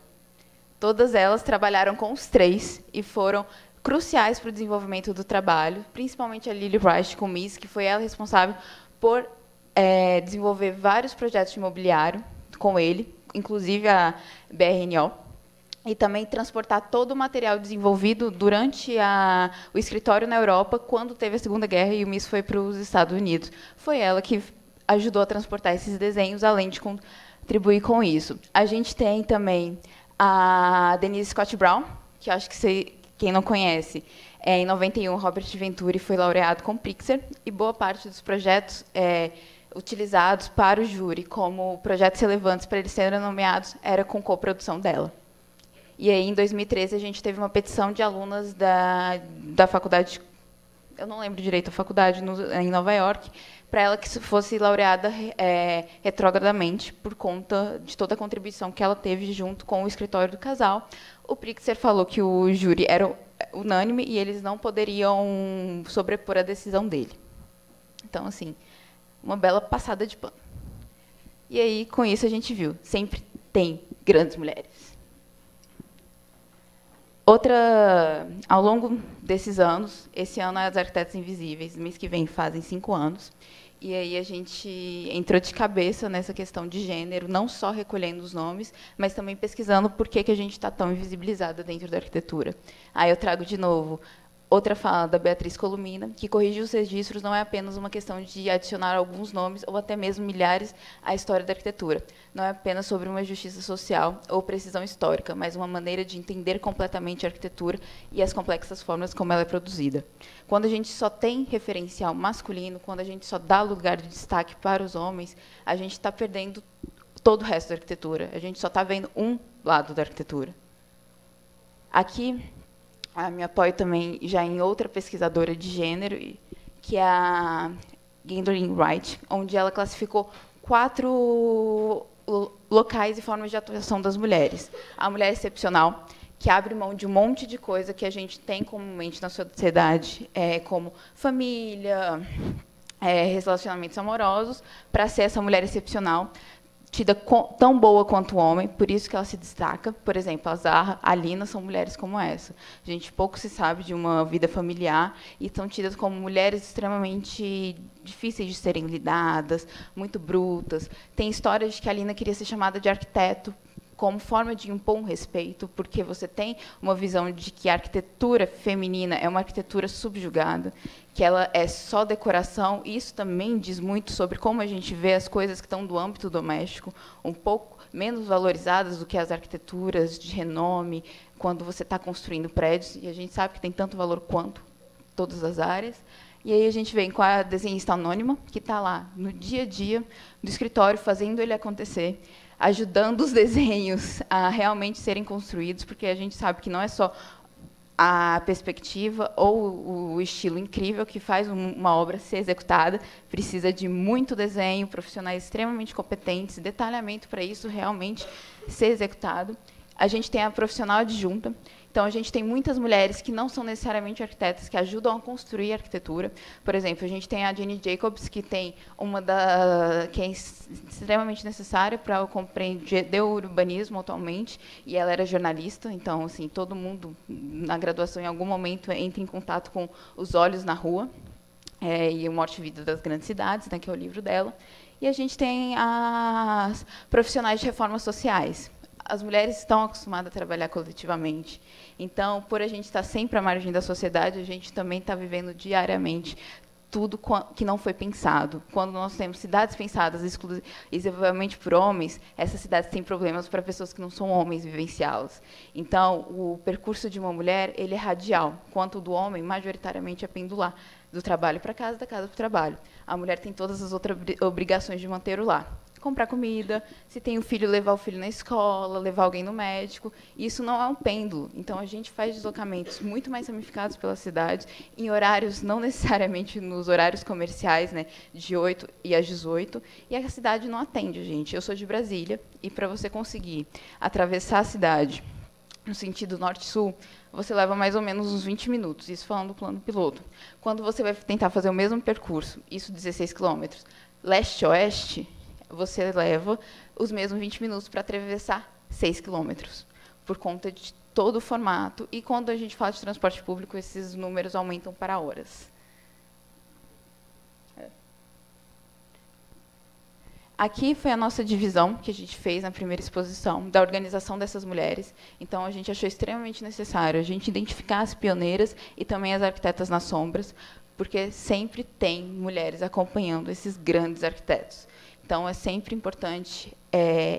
Todas elas trabalharam com os 3 e foram cruciais para o desenvolvimento do trabalho, principalmente a Lily Reich com o Mies, que foi ela responsável por desenvolver vários projetos de imobiliário com ele, inclusive a BRNO, e também transportar todo o material desenvolvido durante o escritório na Europa, quando teve a Segunda Guerra e o Mies foi para os Estados Unidos. Foi ela que ajudou a transportar esses desenhos, além de contribuir com isso. A gente tem também a Denise Scott Brown, que eu acho que quem não conhece, em 91, Robert Venturi foi laureado com Pritzker, e boa parte dos projetos utilizados para o júri como projetos relevantes para eles serem nomeados era com coprodução dela. E aí, em 2013, a gente teve uma petição de alunas da faculdade, eu não lembro direito a faculdade, em Nova York, para ela que fosse laureada retrogradamente por conta de toda a contribuição que ela teve junto com o escritório do casal. O Pritzker falou que o júri era unânime e eles não poderiam sobrepor a decisão dele. Então, assim, uma bela passada de pano. E aí, com isso, a gente viu, sempre tem grandes mulheres. Ao longo desses anos, esse ano é as Arquitetas Invisíveis, mês que vem fazem 5 anos, e aí a gente entrou de cabeça nessa questão de gênero, não só recolhendo os nomes, mas também pesquisando por que a gente está tão invisibilizada dentro da arquitetura. Aí eu trago de novo outra fala da Beatriz Columina, que corrigir os registros não é apenas uma questão de adicionar alguns nomes ou até mesmo milhares à história da arquitetura. Não é apenas sobre uma justiça social ou precisão histórica, mas uma maneira de entender completamente a arquitetura e as complexas formas como ela é produzida. Quando a gente só tem referencial masculino, quando a gente só dá lugar de destaque para os homens, a gente está perdendo todo o resto da arquitetura. A gente só está vendo um lado da arquitetura. Aqui, me apoio também já em outra pesquisadora de gênero, que é a Gwendolyn Wright, onde ela classificou 4 locais e formas de atuação das mulheres. A mulher excepcional, que abre mão de um monte de coisa que a gente tem comumente na sociedade, como família, relacionamentos amorosos, para ser essa mulher excepcional, tida tão boa quanto o homem, por isso que ela se destaca. Por exemplo, a Zaha, a Alina são mulheres como essa. A gente pouco se sabe de uma vida familiar e são tidas como mulheres extremamente difíceis de serem lidadas, muito brutas. Tem histórias de que a Alina queria ser chamada de arquiteto como forma de impor um respeito, porque você tem uma visão de que a arquitetura feminina é uma arquitetura subjugada, que ela é só decoração, e isso também diz muito sobre como a gente vê as coisas que estão do âmbito doméstico, um pouco menos valorizadas do que as arquiteturas de renome, quando você está construindo prédios, e a gente sabe que tem tanto valor quanto todas as áreas. E aí a gente vem com a desenhista anônima, que está lá no dia a dia do escritório, fazendo ele acontecer, ajudando os desenhos a realmente serem construídos, porque a gente sabe que não é só a perspectiva ou o estilo incrível que faz uma obra ser executada, precisa de muito desenho, profissionais extremamente competentes, detalhamento para isso realmente ser executado. A gente tem a profissional adjunta, então a gente tem muitas mulheres que não são necessariamente arquitetas, que ajudam a construir a arquitetura. Por exemplo, a gente tem a Jenny Jacobs, que tem que é extremamente necessária para compreender o urbanismo atualmente, e ela era jornalista, então assim, todo mundo na graduação em algum momento entra em contato com Os Olhos na Rua, e o Morte e Vida das Grandes Cidades, né, que é o livro dela. E a gente tem as profissionais de reformas sociais. As mulheres estão acostumadas a trabalhar coletivamente. Então, por a gente estar sempre à margem da sociedade, a gente também está vivendo diariamente tudo que não foi pensado. Quando nós temos cidades pensadas exclusivamente por homens, essas cidades têm problemas para pessoas que não são homens vivenciá-las. Então, o percurso de uma mulher ele é radial, enquanto o do homem, majoritariamente, é pendular, do trabalho para casa, da casa para o trabalho. A mulher tem todas as outras obrigações de manter o lar. Comprar comida, se tem um filho, levar o filho na escola, levar alguém no médico. Isso não é um pêndulo. Então, a gente faz deslocamentos muito mais ramificados pela cidade, em horários, não necessariamente nos horários comerciais, né, de 8 e às 18, e a cidade não atende a gente. Eu sou de Brasília, e para você conseguir atravessar a cidade no sentido norte-sul, você leva mais ou menos uns 20 minutos, isso falando do plano piloto. Quando você vai tentar fazer o mesmo percurso, isso 16 quilômetros, leste-oeste, você leva os mesmos 20 minutos para atravessar 6 quilômetros, por conta de todo o formato. E, quando a gente fala de transporte público, esses números aumentam para horas. Aqui foi a nossa divisão que a gente fez na primeira exposição, da organização dessas mulheres. Então, a gente achou extremamente necessário a gente identificar as pioneiras e também as arquitetas nas sombras, porque sempre tem mulheres acompanhando esses grandes arquitetos. Então, é sempre importante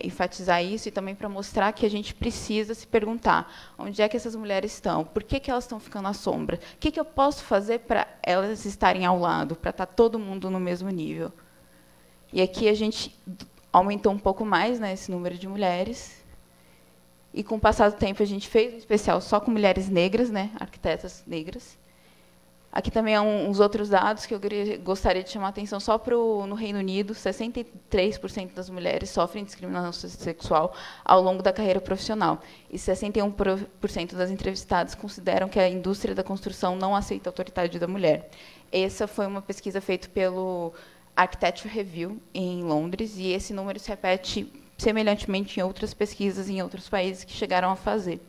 enfatizar isso, e também para mostrar que a gente precisa se perguntar onde é que essas mulheres estão, por que elas estão ficando à sombra, o que eu posso fazer para elas estarem ao lado, para estar todo mundo no mesmo nível. E aqui a gente aumentou um pouco mais, né, esse número de mulheres, e, com o passar do tempo, a gente fez um especial só com mulheres negras, né, arquitetas negras. Aqui também há uns outros dados que eu gostaria de chamar a atenção. Só no Reino Unido, 63% das mulheres sofrem discriminação sexual ao longo da carreira profissional, e 61% das entrevistadas consideram que a indústria da construção não aceita a autoridade da mulher. Essa foi uma pesquisa feita pelo Architecture Review, em Londres, e esse número se repete semelhantemente em outras pesquisas em outros países que chegaram a fazer.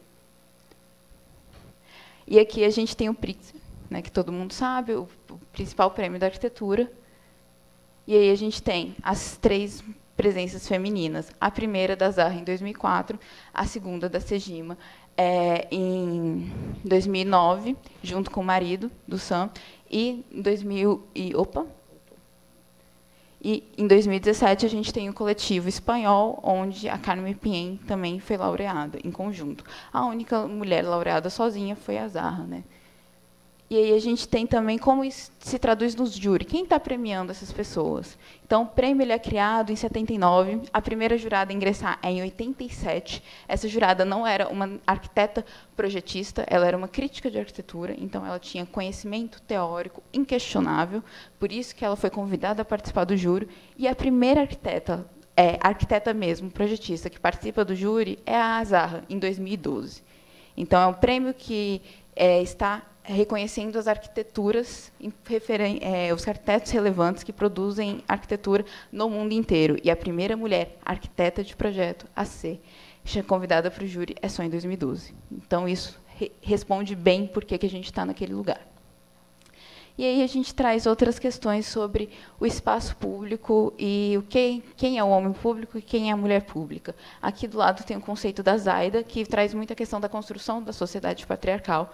E aqui a gente tem o Pritzker, né, que todo mundo sabe, o principal prêmio da arquitetura. E aí a gente tem as 3 presenças femininas. A primeira da Zaha em 2004, a segunda da Sejima em 2009, junto com o marido do Sam, e em 2017 a gente tem o coletivo espanhol, onde a Carmen Pien também foi laureada em conjunto. A única mulher laureada sozinha foi a Zaha, né? E aí a gente tem também como isso se traduz nos júri. Quem está premiando essas pessoas? Então, o prêmio ele é criado em 79. A primeira jurada a ingressar é em 87. Essa jurada não era uma arquiteta projetista, ela era uma crítica de arquitetura, então ela tinha conhecimento teórico inquestionável, por isso que ela foi convidada a participar do júri. E a primeira arquiteta mesmo, projetista, que participa do júri é a Zaha, em 2012. Então, é um prêmio que está reconhecendo as arquiteturas, os arquitetos relevantes que produzem arquitetura no mundo inteiro. E a primeira mulher arquiteta de projeto a ser convidada para o júri é só em 2012. Então, isso responde bem por que a gente está naquele lugar. E aí a gente traz outras questões sobre o espaço público e quem é o homem público e quem é a mulher pública. Aqui do lado tem o conceito da Zaida, que traz muita questão da construção da sociedade patriarcal.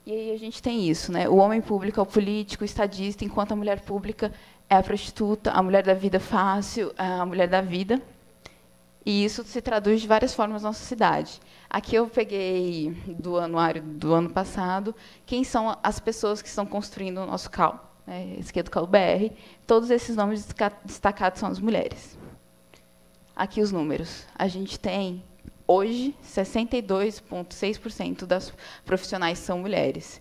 E aí a gente tem isso, né? O homem público é o político, o estadista, enquanto a mulher pública é a prostituta, a mulher da vida fácil, a mulher da vida. E isso se traduz de várias formas na nossa cidade. Aqui eu peguei do anuário do ano passado quem são as pessoas que estão construindo o nosso CAL, né? Esse aqui é do CAL BR. Todos esses nomes destacados são as mulheres. Aqui os números. A gente tem, hoje, 62,6% das profissionais são mulheres.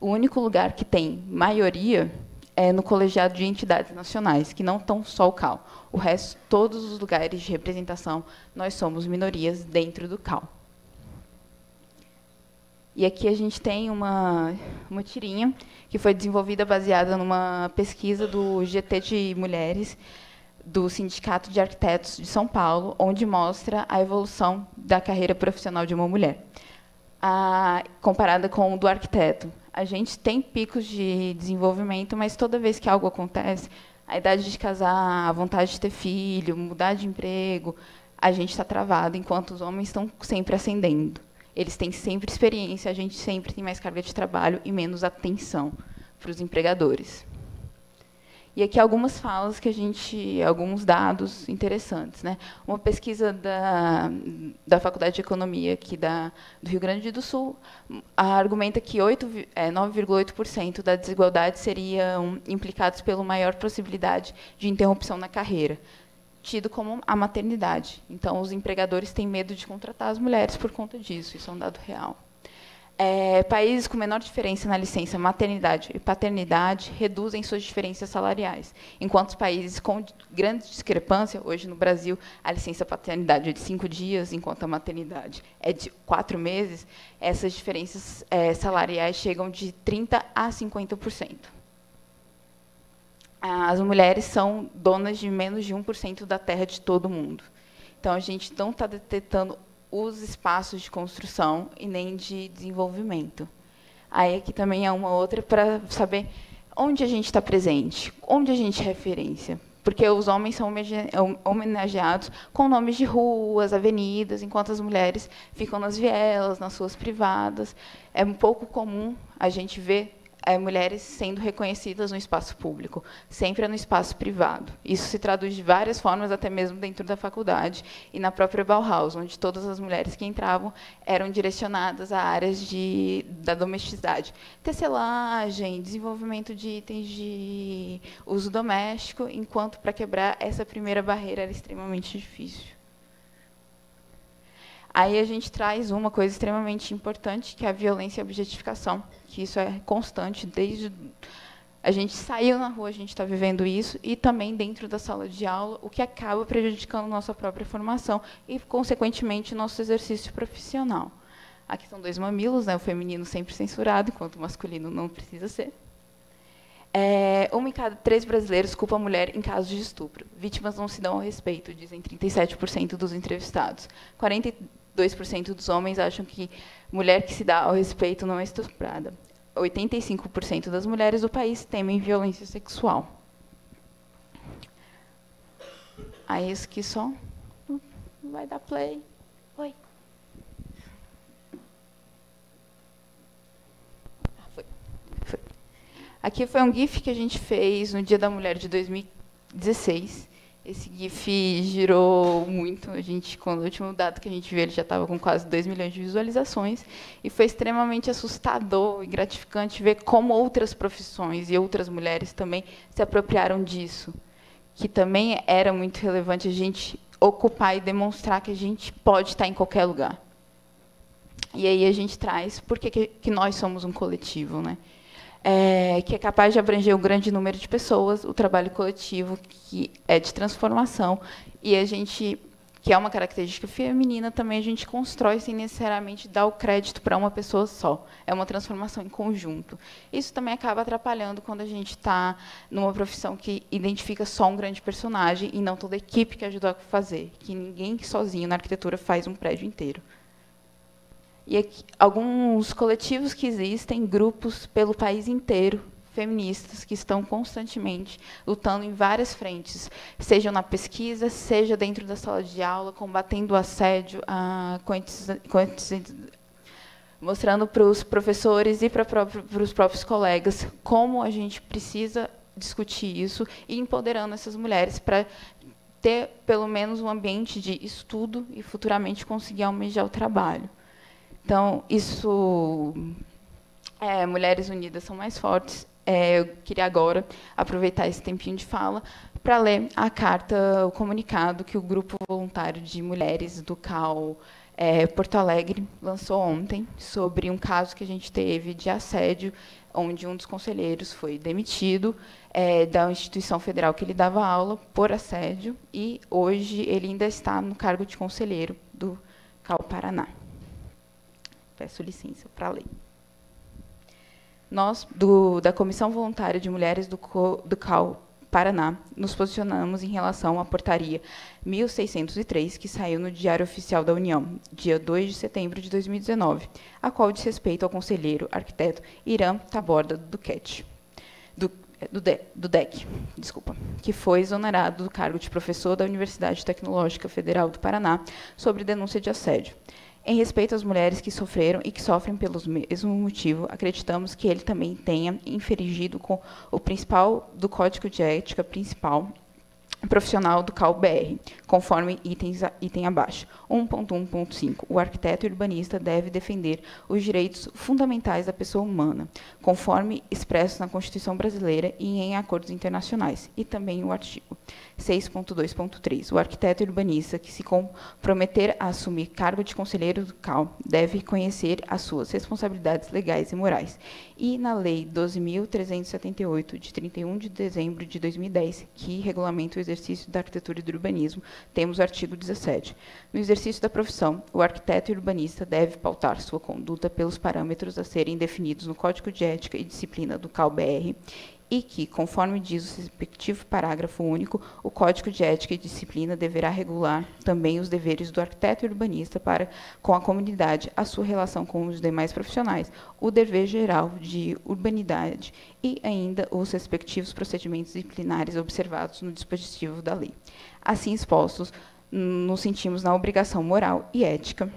O único lugar que tem maioria é no colegiado de entidades nacionais, que não estão só o CAL. O resto, todos os lugares de representação, nós somos minorias dentro do CAL. E aqui a gente tem uma tirinha que foi desenvolvida baseada numa pesquisa do GT de Mulheres, do Sindicato de Arquitetos de São Paulo, onde mostra a evolução da carreira profissional de uma mulher, comparada com o do arquiteto. A gente tem picos de desenvolvimento, mas toda vez que algo acontece, a idade de casar, a vontade de ter filho, mudar de emprego, a gente está travado, enquanto os homens estão sempre ascendendo. Eles têm sempre experiência, a gente sempre tem mais carga de trabalho e menos atenção para os empregadores. E aqui algumas falas que alguns dados interessantes, né? Uma pesquisa da Faculdade de Economia aqui do Rio Grande do Sul argumenta que 9,8% da desigualdade seriam implicados pela maior possibilidade de interrupção na carreira, tido como a maternidade. Então, os empregadores têm medo de contratar as mulheres por conta disso, isso é um dado real. Países com menor diferença na licença maternidade e paternidade reduzem suas diferenças salariais, enquanto os países com grande discrepância, hoje no Brasil, a licença paternidade é de 5 dias, enquanto a maternidade é de 4 meses, essas diferenças salariais chegam de 30% a 50%. As mulheres são donas de menos de 1% da terra de todo mundo. Então, a gente não está detectando os espaços de construção e nem de desenvolvimento. Aí aqui também é uma outra para saber onde a gente está presente, onde a gente é referência. Porque os homens são homenageados com nomes de ruas, avenidas, enquanto as mulheres ficam nas vielas, nas ruas privadas. É um pouco comum a gente ver mulheres sendo reconhecidas no espaço público, sempre no espaço privado. Isso se traduz de várias formas, até mesmo dentro da faculdade e na própria Bauhaus, onde todas as mulheres que entravam eram direcionadas a áreas da domesticidade. Tecelagem, desenvolvimento de itens de uso doméstico, enquanto para quebrar essa primeira barreira era extremamente difícil. Aí a gente traz uma coisa extremamente importante, que é a violência e a objetificação, que isso é constante desde a gente saiu na rua, a gente está vivendo isso, e também dentro da sala de aula, o que acaba prejudicando nossa própria formação e, consequentemente, nosso exercício profissional. Aqui são 2 mamilos, né, o feminino sempre censurado, enquanto o masculino não precisa ser. 1 em cada 3 brasileiros culpa a mulher em casos de estupro. Vítimas não se dão ao respeito, dizem 37% dos entrevistados. 42% dos homens acham que mulher que se dá ao respeito não é estuprada. 85% das mulheres do país temem violência sexual. Aí isso aqui só vai dar play. Oi. Aqui foi um GIF que a gente fez no Dia da Mulher de 2016. Esse GIF girou muito. Quando o último dado que a gente viu, ele já estava com quase 2 milhões de visualizações. E foi extremamente assustador e gratificante ver como outras profissões e outras mulheres também se apropriaram disso. Que também era muito relevante a gente ocupar e demonstrar que a gente pode estar em qualquer lugar. E aí a gente traz por que nós somos um coletivo, né? Que é capaz de abranger um grande número de pessoas, o trabalho coletivo, que é de transformação, e a gente, que é uma característica feminina, também a gente constrói sem necessariamente dar o crédito para uma pessoa só. É uma transformação em conjunto. Isso também acaba atrapalhando quando a gente está numa profissão que identifica só um grande personagem e não toda a equipe que ajudou a fazer, que ninguém sozinho na arquitetura faz um prédio inteiro. E aqui, alguns coletivos que existem, grupos pelo país inteiro, feministas, que estão constantemente lutando em várias frentes, seja na pesquisa, seja dentro da sala de aula, combatendo o assédio, mostrando para os professores e para os próprios colegas como a gente precisa discutir isso e empoderando essas mulheres para ter, pelo menos, um ambiente de estudo e, futuramente, conseguir almejar o trabalho. Então, isso... Mulheres Unidas São Mais Fortes. Eu queria agora aproveitar esse tempinho de fala para ler a carta, o comunicado que o Grupo Voluntário de Mulheres do CAU Porto Alegre lançou ontem sobre um caso que a gente teve de assédio, onde um dos conselheiros foi demitido da instituição federal que ele dava aula por assédio, e hoje ele ainda está no cargo de conselheiro do CAU Paraná. Peço licença para ler. Nós, da Comissão Voluntária de Mulheres do CAU Paraná, nos posicionamos em relação à portaria 1603, que saiu no Diário Oficial da União, dia 2 de setembro de 2019, a qual diz respeito ao conselheiro arquiteto Irã Taborda Duquette, do DEC, que foi exonerado do cargo de professor da Universidade Tecnológica Federal do Paraná sobre denúncia de assédio. Em respeito às mulheres que sofreram e que sofrem pelo mesmo motivo, acreditamos que ele também tenha infringido com o principal do Código de Ética principal profissional do CAU-BR, conforme item abaixo. 1.1.5. O arquiteto urbanista deve defender os direitos fundamentais da pessoa humana, conforme expressos na Constituição Brasileira e em acordos internacionais, e também o artigo 6.2.3. O arquiteto urbanista que se comprometer a assumir cargo de conselheiro do CAU deve conhecer as suas responsabilidades legais e morais. E na Lei 12.378, de 31 de dezembro de 2010, que regulamenta o exercício da arquitetura e do urbanismo, temos o artigo 17. No exercício da profissão, o arquiteto urbanista deve pautar sua conduta pelos parâmetros a serem definidos no Código de Ética e Disciplina do CAU-BR, e que, conforme diz o respectivo parágrafo único, o Código de Ética e Disciplina deverá regular também os deveres do arquiteto urbanista para com a comunidade, a sua relação com os demais profissionais, o dever geral de urbanidade e ainda os respectivos procedimentos disciplinares observados no dispositivo da lei. Assim expostos, nos sentimos na obrigação moral e ética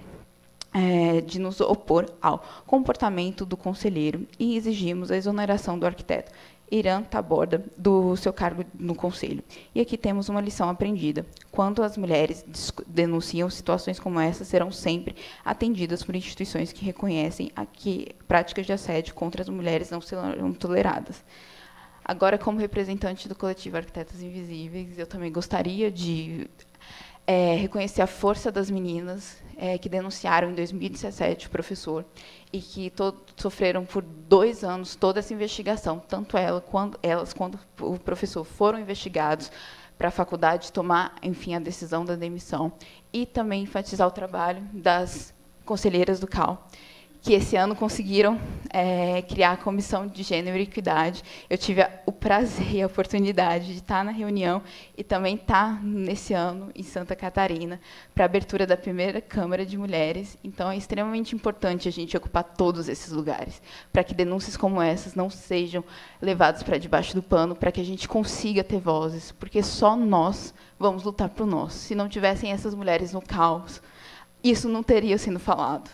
de nos opor ao comportamento do conselheiro e exigimos a exoneração do arquiteto Irã Taborda do seu cargo no Conselho. E aqui temos uma lição aprendida. Quando as mulheres denunciam situações como essa, serão sempre atendidas por instituições que reconhecem que práticas de assédio contra as mulheres não serão toleradas. Agora, como representante do coletivo Arquitetas Invisíveis, eu também gostaria de reconhecer a força das meninas que denunciaram em 2017 o professor e que sofreram por 2 anos toda essa investigação, tanto elas quanto o professor foram investigados para a faculdade tomar, enfim, a decisão da demissão, e também enfatizar o trabalho das conselheiras do CAU, que esse ano conseguiram criar a Comissão de Gênero e Equidade. Eu tive o prazer e a oportunidade de estar na reunião e também estar, nesse ano, em Santa Catarina, para a abertura da primeira Câmara de Mulheres. Então, é extremamente importante a gente ocupar todos esses lugares, para que denúncias como essas não sejam levadas para debaixo do pano, para que a gente consiga ter vozes, porque só nós vamos lutar por nós. Se não tivessem essas mulheres no caos, isso não teria sido falado.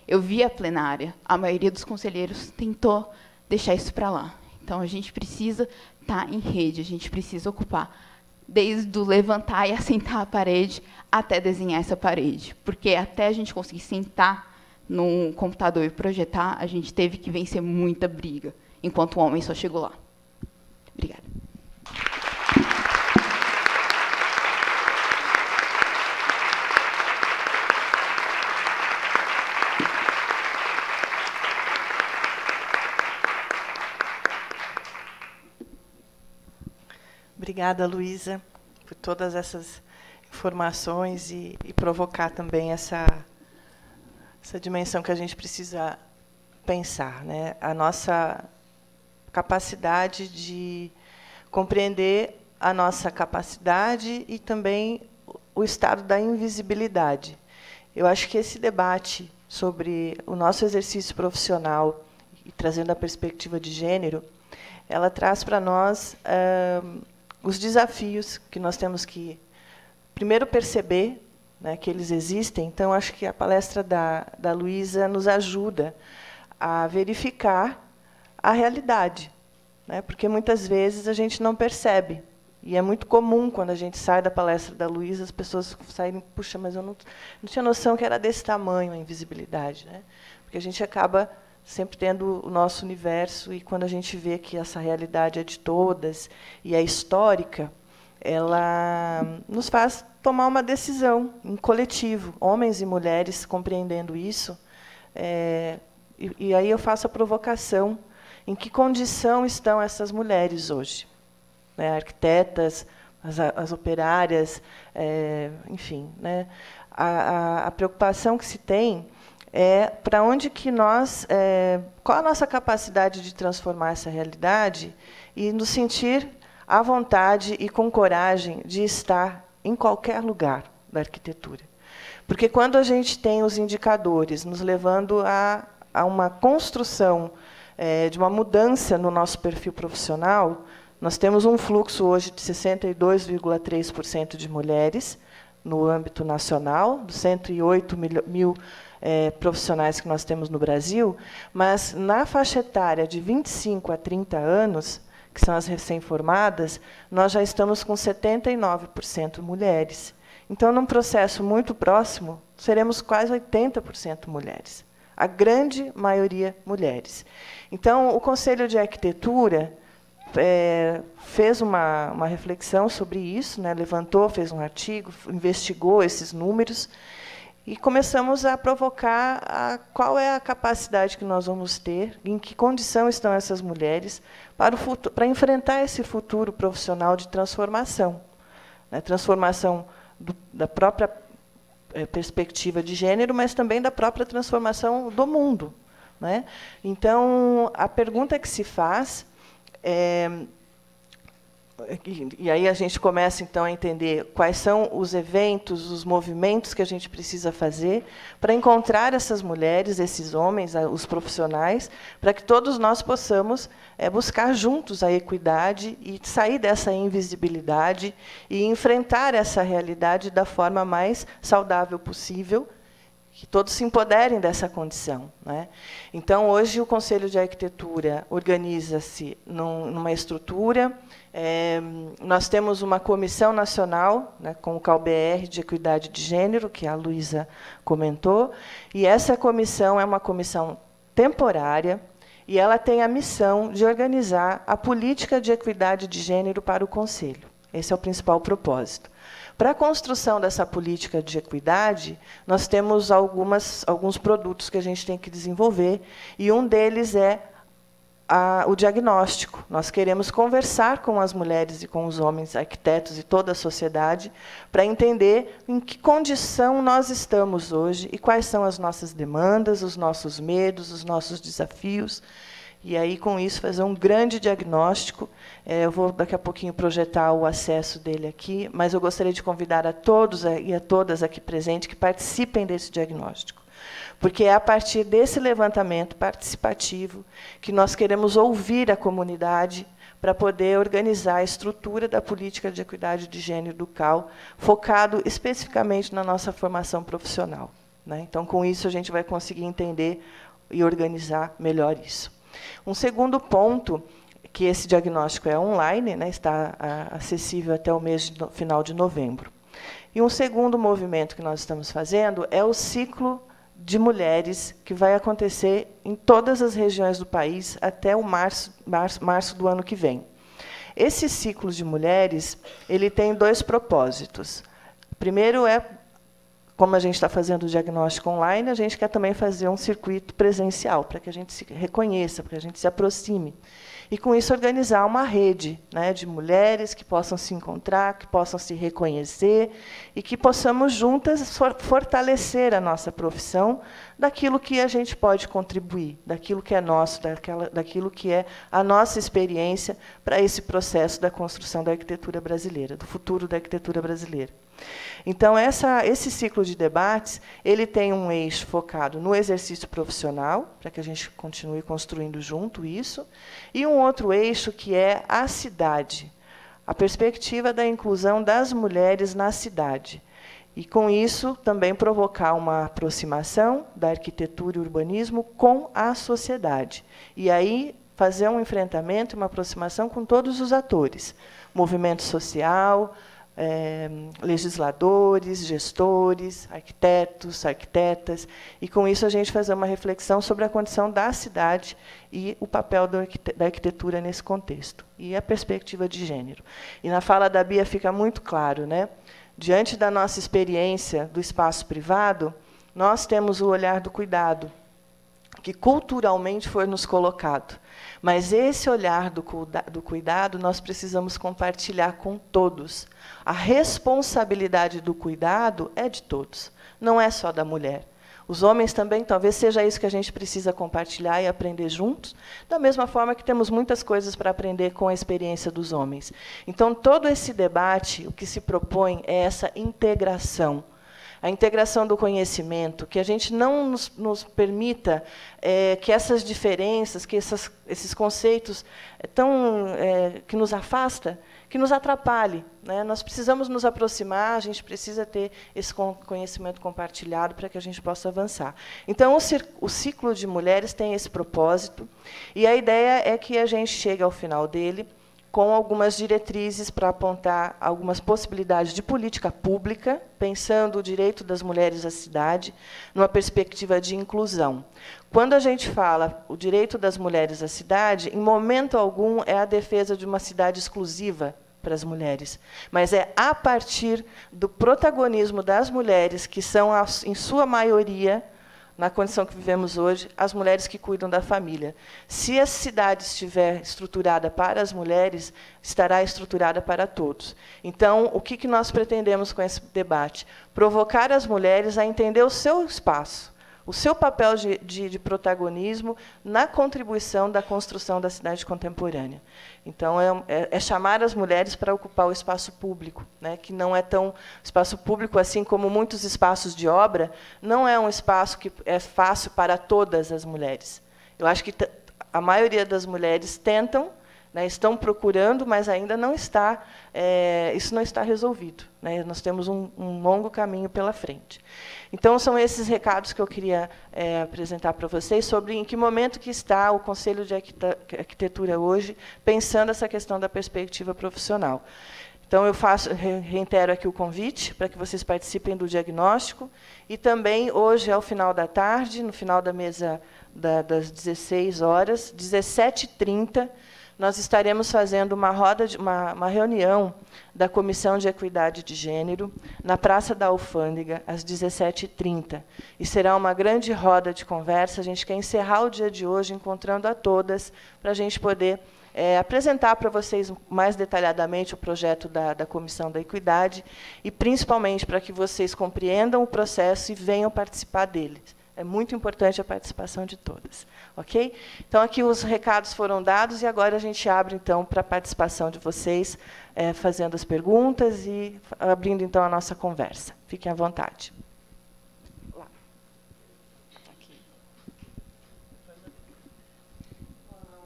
Eu vi a plenária, a maioria dos conselheiros tentou deixar isso para lá. Então, a gente precisa estar em rede, a gente precisa ocupar, desde o levantar e assentar a parede até desenhar essa parede. Porque até a gente conseguir sentar num computador e projetar, a gente teve que vencer muita briga, enquanto o homem só chegou lá. Obrigada. Obrigada, Luísa, por todas essas informações e provocar também essa dimensão que a gente precisa pensar, né? A nossa capacidade de compreender a nossa capacidade e também o estado da invisibilidade. Eu acho que esse debate sobre o nosso exercício profissional e trazendo a perspectiva de gênero, ela traz para nós os desafios que nós temos que, primeiro, perceber, né, que eles existem. Então, acho que a palestra da Luísa nos ajuda a verificar a realidade, né, porque muitas vezes a gente não percebe E é muito comum, quando a gente sai da palestra da Luísa, as pessoas saírem, puxa, mas eu não tinha noção que era desse tamanho a invisibilidade, né? Porque a gente acaba sempre tendo o nosso universo, e quando a gente vê que essa realidade é de todas e é histórica, ela nos faz tomar uma decisão em coletivo, homens e mulheres compreendendo isso. E aí eu faço a provocação: em que condição estão essas mulheres hoje? Arquitetas, as operárias, enfim, né? A preocupação que se tem é para onde que nós, qual a nossa capacidade de transformar essa realidade e nos sentir à vontade e com coragem de estar em qualquer lugar da arquitetura. Porque quando a gente tem os indicadores nos levando a uma construção de uma mudança no nosso perfil profissional, nós temos um fluxo hoje de 62,3% de mulheres no âmbito nacional, dos 108 mil profissionais que nós temos no Brasil, mas na faixa etária de 25 a 30 anos, que são as recém-formadas, nós já estamos com 79% mulheres. Então, num processo muito próximo, seremos quase 80% mulheres. A grande maioria mulheres. Então, o Conselho de Arquitetura fez uma reflexão sobre isso, né? Levantou, fez um artigo, investigou esses números, e começamos a provocar qual é a capacidade que nós vamos ter, em que condição estão essas mulheres para enfrentar esse futuro profissional de transformação. Né? Transformação da própria perspectiva de gênero, mas também da própria transformação do mundo. Né? Então, a pergunta que se faz e aí a gente começa, então, a entender quais são os eventos, os movimentos que a gente precisa fazer para encontrar essas mulheres, esses homens, os profissionais, para que todos nós possamos buscar juntos a equidade e sair dessa invisibilidade e enfrentar essa realidade da forma mais saudável possível, que todos se empoderem dessa condição. Né? Então, hoje, o Conselho de Arquitetura organiza-se numa estrutura. Nós temos uma comissão nacional, né, com o CalBR de Equidade de Gênero, que a Luísa comentou, e essa comissão é uma comissão temporária, e ela tem a missão de organizar a política de equidade de gênero para o Conselho. Esse é o principal propósito. Para a construção dessa política de equidade, nós temos alguns produtos que a gente tem que desenvolver, e um deles é o diagnóstico. Nós queremos conversar com as mulheres e com os homens arquitetos e toda a sociedade para entender em que condição nós estamos hoje e quais são as nossas demandas, os nossos medos, os nossos desafios. E aí, com isso, fazer um grande diagnóstico. Eu vou, daqui a pouquinho, projetar o acesso dele aqui, mas eu gostaria de convidar a todos e a todas aqui presentes que participem desse diagnóstico. Porque é a partir desse levantamento participativo que nós queremos ouvir a comunidade para poder organizar a estrutura da política de equidade de gênero do CAL, focado especificamente na nossa formação profissional. Né? Então, com isso, a gente vai conseguir entender e organizar melhor isso. Um segundo ponto, que esse diagnóstico é online, né, está acessível até o final de novembro. E um segundo movimento que nós estamos fazendo é o ciclo de mulheres, que vai acontecer em todas as regiões do país até o março do ano que vem. Esse ciclo de mulheres ele tem dois propósitos. Primeiro como a gente está fazendo o diagnóstico online, a gente quer também fazer um circuito presencial, para que a gente se reconheça, para que a gente se aproxime. E, com isso, organizar uma rede, né, de mulheres que possam se encontrar, que possam se reconhecer e que possamos, juntas, fortalecer a nossa profissão daquilo que a gente pode contribuir, daquilo que é nosso, daquilo que é a nossa experiência para esse processo da construção da arquitetura brasileira, do futuro da arquitetura brasileira. Então, esse ciclo de debates ele tem um eixo focado no exercício profissional, para que a gente continue construindo junto isso, e um outro eixo que é a cidade, a perspectiva da inclusão das mulheres na cidade. E, com isso, também provocar uma aproximação da arquitetura e urbanismo com a sociedade. E aí fazer um enfrentamento, uma aproximação com todos os atores. movimento social, legisladores, gestores, arquitetos, arquitetas, e, com isso, a gente fazer uma reflexão sobre a condição da cidade e o papel da arquitetura nesse contexto, e a perspectiva de gênero. E, na fala da Bia, fica muito claro, né? Diante da nossa experiência do espaço privado, nós temos o olhar do cuidado, que culturalmente foi nos colocado. Mas esse olhar do cuidado nós precisamos compartilhar com todos. A responsabilidade do cuidado é de todos, não é só da mulher. Os homens também, talvez seja isso que a gente precisa compartilhar e aprender juntos, da mesma forma que temos muitas coisas para aprender com a experiência dos homens. Então, todo esse debate, o que se propõe é essa integração. A integração do conhecimento, que a gente não nos permita que essas diferenças, que esses conceitos que nos afasta, que nos atrapalhe, né? Nós precisamos nos aproximar, a gente precisa ter esse conhecimento compartilhado para que a gente possa avançar. Então, o ciclo de mulheres tem esse propósito, e a ideia é que a gente chegue ao final dele com algumas diretrizes para apontar algumas possibilidades de política pública, pensando o direito das mulheres à cidade, numa perspectiva de inclusão. Quando a gente fala o direito das mulheres à cidade, em momento algum é a defesa de uma cidade exclusiva para as mulheres, mas é a partir do protagonismo das mulheres, que são, em sua maioria, na condição que vivemos hoje, as mulheres que cuidam da família. Se a cidade estiver estruturada para as mulheres, estará estruturada para todos. Então, o que nós pretendemos com esse debate? Provocar as mulheres a entender o seu espaço, o seu papel de protagonismo na contribuição da construção da cidade contemporânea. Então, é chamar as mulheres para ocupar o espaço público, né, que não é tão... Espaço público, assim como muitos espaços de obra, não é um espaço que é fácil para todas as mulheres. Eu acho que a maioria das mulheres tentam, né, estão procurando, mas ainda não está, isso não está resolvido, né? Nós temos um longo caminho pela frente. Então, são esses recados que eu queria apresentar para vocês sobre em que momento que está o Conselho de Arquitetura hoje, pensando essa questão da perspectiva profissional. Então, eu reitero aqui o convite para que vocês participem do diagnóstico, e também, hoje, ao final da tarde, no final da mesa das 16 horas, 17h30, nós estaremos fazendo uma reunião da Comissão de Equidade de Gênero na Praça da Alfândega, às 17h30. E será uma grande roda de conversa. A gente quer encerrar o dia de hoje encontrando a todas, para a gente poder apresentar para vocês mais detalhadamente o projeto da Comissão da Equidade, e, principalmente, para que vocês compreendam o processo e venham participar dele. É muito importante a participação de todas. Ok? Então, aqui os recados foram dados, e agora a gente abre, então, para a participação de vocês, fazendo as perguntas e abrindo, então, a nossa conversa. Fiquem à vontade.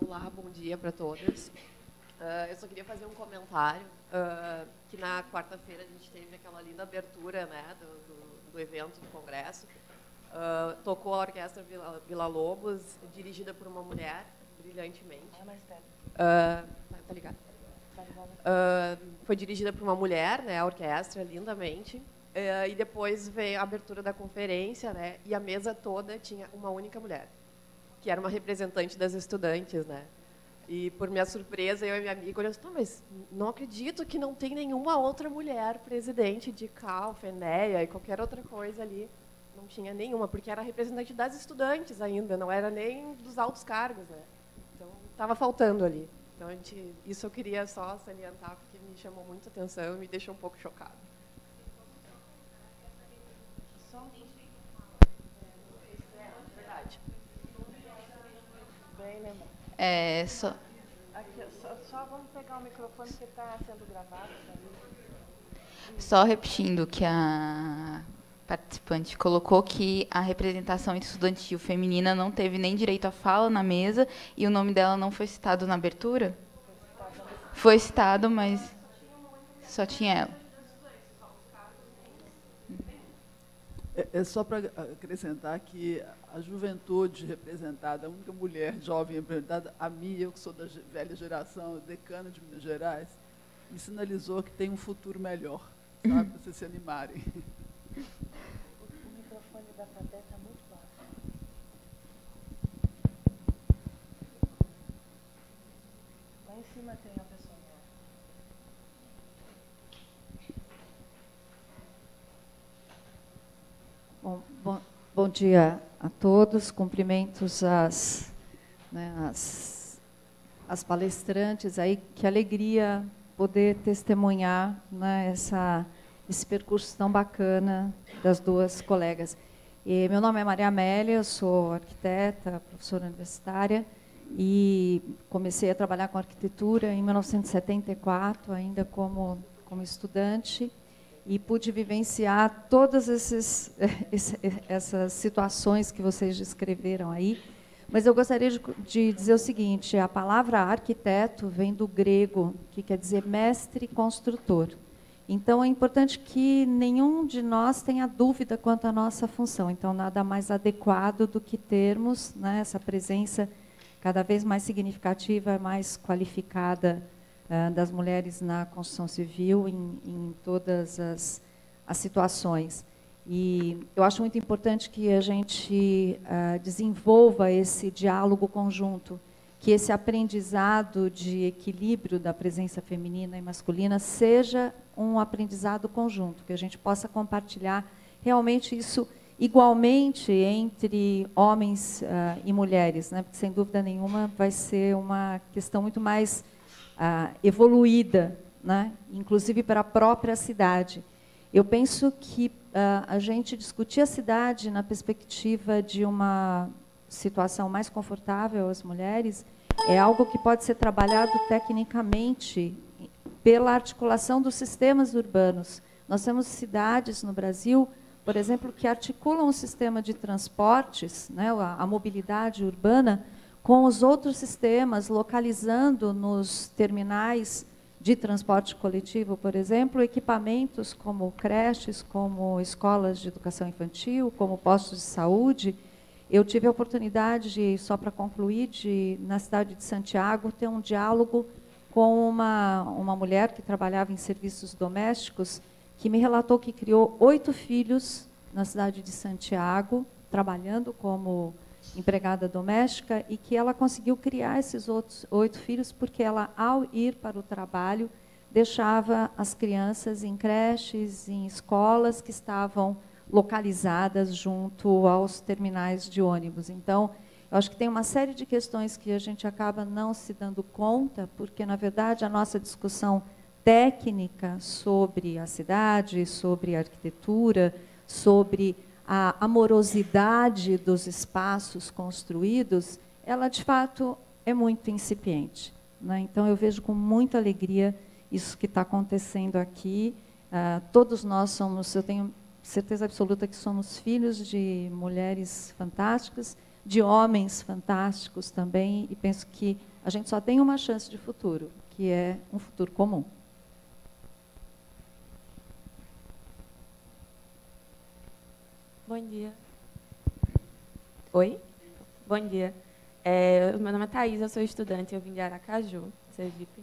Olá, bom dia para todas. Eu só queria fazer um comentário, que na quarta-feira a gente teve aquela linda abertura, né, do evento do Congresso. Tocou a Orquestra Vila Lobos, dirigida por uma mulher, brilhantemente. Tá ligado? Foi dirigida por uma mulher, né, a orquestra, lindamente. E depois veio a abertura da conferência, né, e a mesa toda tinha uma única mulher, que era uma representante das estudantes, né. E, por minha surpresa, eu e minha amiga olhamos, mas não acredito que não tem nenhuma outra mulher presidente de CAL, FENEA e qualquer outra coisa ali. Não tinha nenhuma, porque era representante das estudantes ainda, não era nem dos altos cargos, né? Então, estava faltando ali. Então, isso eu queria só salientar, porque me chamou muita atenção e me deixou um pouco chocada. Verdade. Bem lembrado. Só vamos pegar o microfone que está sendo gravado. Só repetindo que a participante colocou que a representação estudantil feminina não teve nem direito à fala na mesa e o nome dela não foi citado na abertura? Foi citado, mas só tinha ela. É só para acrescentar que a juventude representada, a única mulher jovem representada, a minha, eu que sou da velha geração, decana de Minas Gerais, me sinalizou que tem um futuro melhor, sabe, para vocês se animarem. O microfone da plateia está muito baixo. Lá em cima tem a pessoa. Bom dia a todos, cumprimentos às palestrantes aí, que alegria poder testemunhar, né, esse percurso tão bacana das duas colegas. Meu nome é Maria Amélia, eu sou arquiteta, professora universitária, e comecei a trabalhar com arquitetura em 1974, ainda como estudante, e pude vivenciar todas essas situações que vocês descreveram aí. Mas eu gostaria de dizer o seguinte: a palavra arquiteto vem do grego, que quer dizer mestre construtor. Então, é importante que nenhum de nós tenha dúvida quanto à nossa função. Então, nada mais adequado do que termos, né, essa presença cada vez mais significativa, mais qualificada das mulheres na construção civil em todas as situações. E eu acho muito importante que a gente desenvolva esse diálogo conjunto, que esse aprendizado de equilíbrio da presença feminina e masculina seja um aprendizado conjunto, que a gente possa compartilhar realmente isso igualmente entre homens e mulheres, né? Porque, sem dúvida nenhuma, vai ser uma questão muito mais evoluída, né? Inclusive para a própria cidade. Eu penso que a gente discutir a cidade na perspectiva de uma situação mais confortável às mulheres é algo que pode ser trabalhado tecnicamente pela articulação dos sistemas urbanos. Nós temos cidades no Brasil, por exemplo, que articulam o sistema de transportes, né, a mobilidade urbana, com os outros sistemas, localizando nos terminais de transporte coletivo, por exemplo, equipamentos como creches, como escolas de educação infantil, como postos de saúde. Eu tive a oportunidade, só para concluir, na cidade de Santiago, ter um diálogo com uma mulher que trabalhava em serviços domésticos, que me relatou que criou 8 filhos na cidade de Santiago, trabalhando como empregada doméstica, e que ela conseguiu criar esses outros 8 filhos porque ela, ao ir para o trabalho, deixava as crianças em creches, em escolas que estavam localizadas junto aos terminais de ônibus. Então, eu acho que tem uma série de questões que a gente acaba não se dando conta, porque, na verdade, a nossa discussão técnica sobre a cidade, sobre a arquitetura, sobre a amorosidade dos espaços construídos, ela, de fato, é muito incipiente, né? Então, eu vejo com muita alegria isso que está acontecendo aqui. Todos nós somos, eu tenho certeza absoluta que somos filhos de mulheres fantásticas, de homens fantásticos também, e penso que a gente só tem uma chance de futuro, que é um futuro comum. Bom dia. Oi? Bom dia. Meu nome é Thaís, eu sou estudante, eu vim de Aracaju, Sergipe,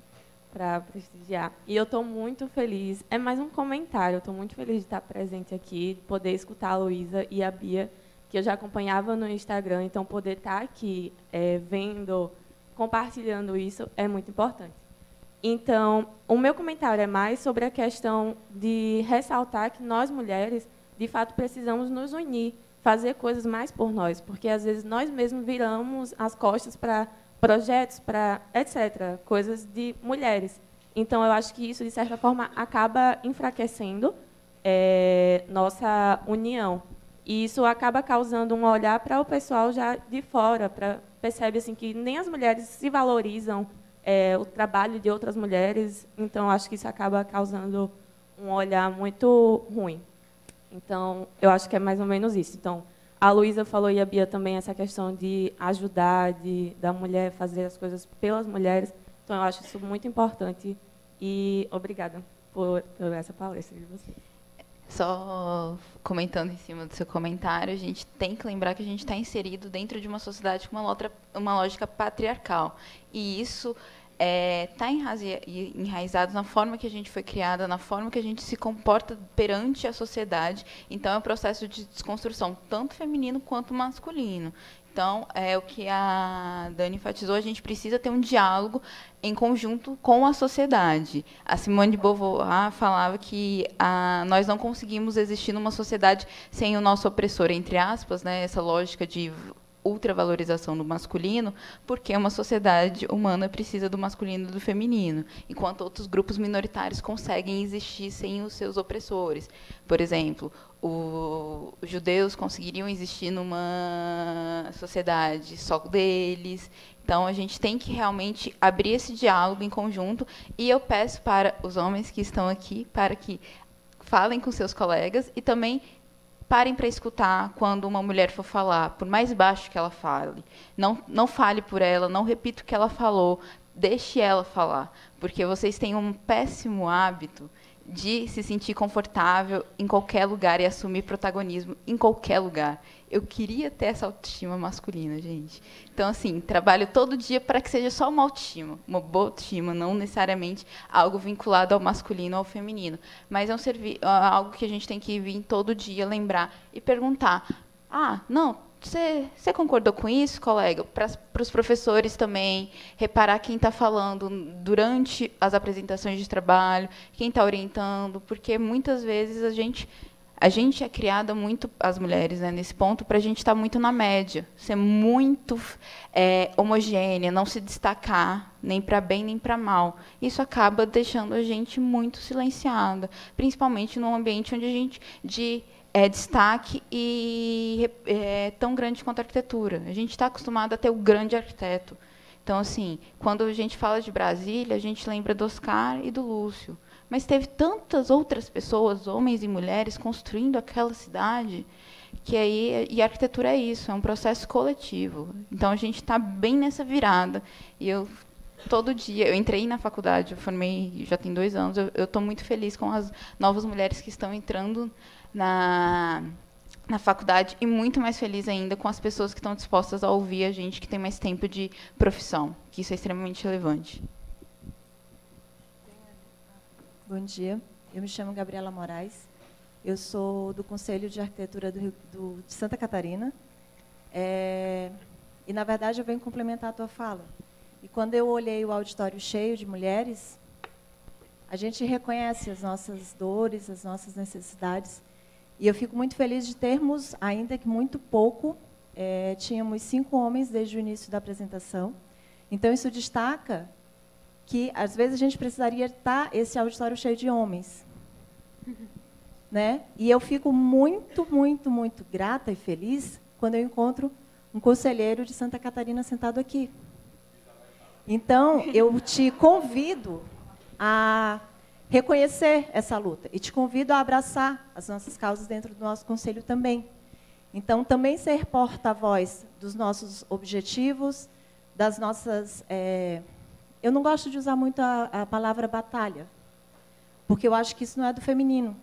para prestigiar. E eu estou muito feliz, é mais um comentário, eu estou muito feliz de estar presente aqui, poder escutar a Luísa e a Bia, que eu já acompanhava no Instagram, então poder estar aqui vendo, compartilhando isso é muito importante. Então, o meu comentário é mais sobre a questão de ressaltar que nós, mulheres, de fato, precisamos nos unir, fazer coisas mais por nós, porque, às vezes, nós mesmos viramos as costas para projetos, para etc., coisas de mulheres. Então, eu acho que isso, de certa forma, acaba enfraquecendo nossa união. E isso acaba causando um olhar para o pessoal já de fora, percebe assim, que nem as mulheres se valorizam o trabalho de outras mulheres, então, acho que isso acaba causando um olhar muito ruim. Então, eu acho que é mais ou menos isso. Então, a Luísa falou e a Bia também essa questão de ajudar, da mulher fazer as coisas pelas mulheres. Então, eu acho isso muito importante. E obrigada por essa palestra de vocês. Só comentando em cima do seu comentário, a gente tem que lembrar que a gente está inserido dentro de uma sociedade com uma lógica patriarcal. E isso está enraizado na forma que a gente foi criada, na forma que a gente se comporta perante a sociedade. Então, é um processo de desconstrução, tanto feminino quanto masculino. Então, é o que a Dani enfatizou, a gente precisa ter um diálogo em conjunto com a sociedade. A Simone de Beauvoir falava que nós não conseguimos existir numa sociedade sem o nosso opressor, entre aspas, né, essa lógica de ultravalorização do masculino, porque uma sociedade humana precisa do masculino e do feminino, enquanto outros grupos minoritários conseguem existir sem os seus opressores. Por exemplo, os judeus conseguiriam existir numa sociedade só deles. Então, a gente tem que realmente abrir esse diálogo em conjunto, e eu peço para os homens que estão aqui para que falem com seus colegas e também parem para escutar quando uma mulher for falar, por mais baixo que ela fale. Não fale por ela, não repita o que ela falou, deixe ela falar, porque vocês têm um péssimo hábito de se sentir confortável em qualquer lugar e assumir protagonismo em qualquer lugar. Eu queria ter essa autoestima masculina, gente. Então, assim, trabalho todo dia para que seja só uma autoestima, uma boa autoestima, não necessariamente algo vinculado ao masculino ou ao feminino. Mas é algo que a gente tem que vir todo dia, lembrar e perguntar. Não, você concordou com isso, colega? Para os professores também, reparar quem está falando durante as apresentações de trabalho, quem está orientando, porque muitas vezes a gente é criada muito, as mulheres, né, nesse ponto, para a gente estar muito na média, ser muito homogênea, não se destacar nem para bem nem para mal. Isso acaba deixando a gente muito silenciada, principalmente num ambiente onde a gente destaque e tão grande quanto a arquitetura. A gente está acostumado a ter o grande arquiteto. Então, assim, quando a gente fala de Brasília, a gente lembra do Oscar e do Lúcio. Mas teve tantas outras pessoas, homens e mulheres, construindo aquela cidade, e a arquitetura é isso, é um processo coletivo. Então, a gente está bem nessa virada. E todo dia, eu entrei na faculdade, eu formei já tem 2 anos, eu estou muito feliz com as novas mulheres que estão entrando na faculdade, e muito mais feliz ainda com as pessoas que estão dispostas a ouvir a gente, que tem mais tempo de profissão, que isso é extremamente relevante. Bom dia, eu me chamo Gabriela Moraes, eu sou do Conselho de Arquitetura de Santa Catarina, e, na verdade, eu venho complementar a tua fala. E quando eu olhei o auditório cheio de mulheres, a gente reconhece as nossas dores, as nossas necessidades, e eu fico muito feliz de termos, ainda que muito pouco, tínhamos 5 homens desde o início da apresentação, então isso destaca que, às vezes, a gente precisaria estar esse auditório cheio de homens. Né? E eu fico muito, muito, muito grata e feliz quando eu encontro um conselheiro de Santa Catarina sentado aqui. Então, eu te convido a reconhecer essa luta e te convido a abraçar as nossas causas dentro do nosso conselho também. Então, também ser porta-voz dos nossos objetivos, das nossas... Eu não gosto de usar muito a palavra batalha, porque eu acho que isso não é do feminino.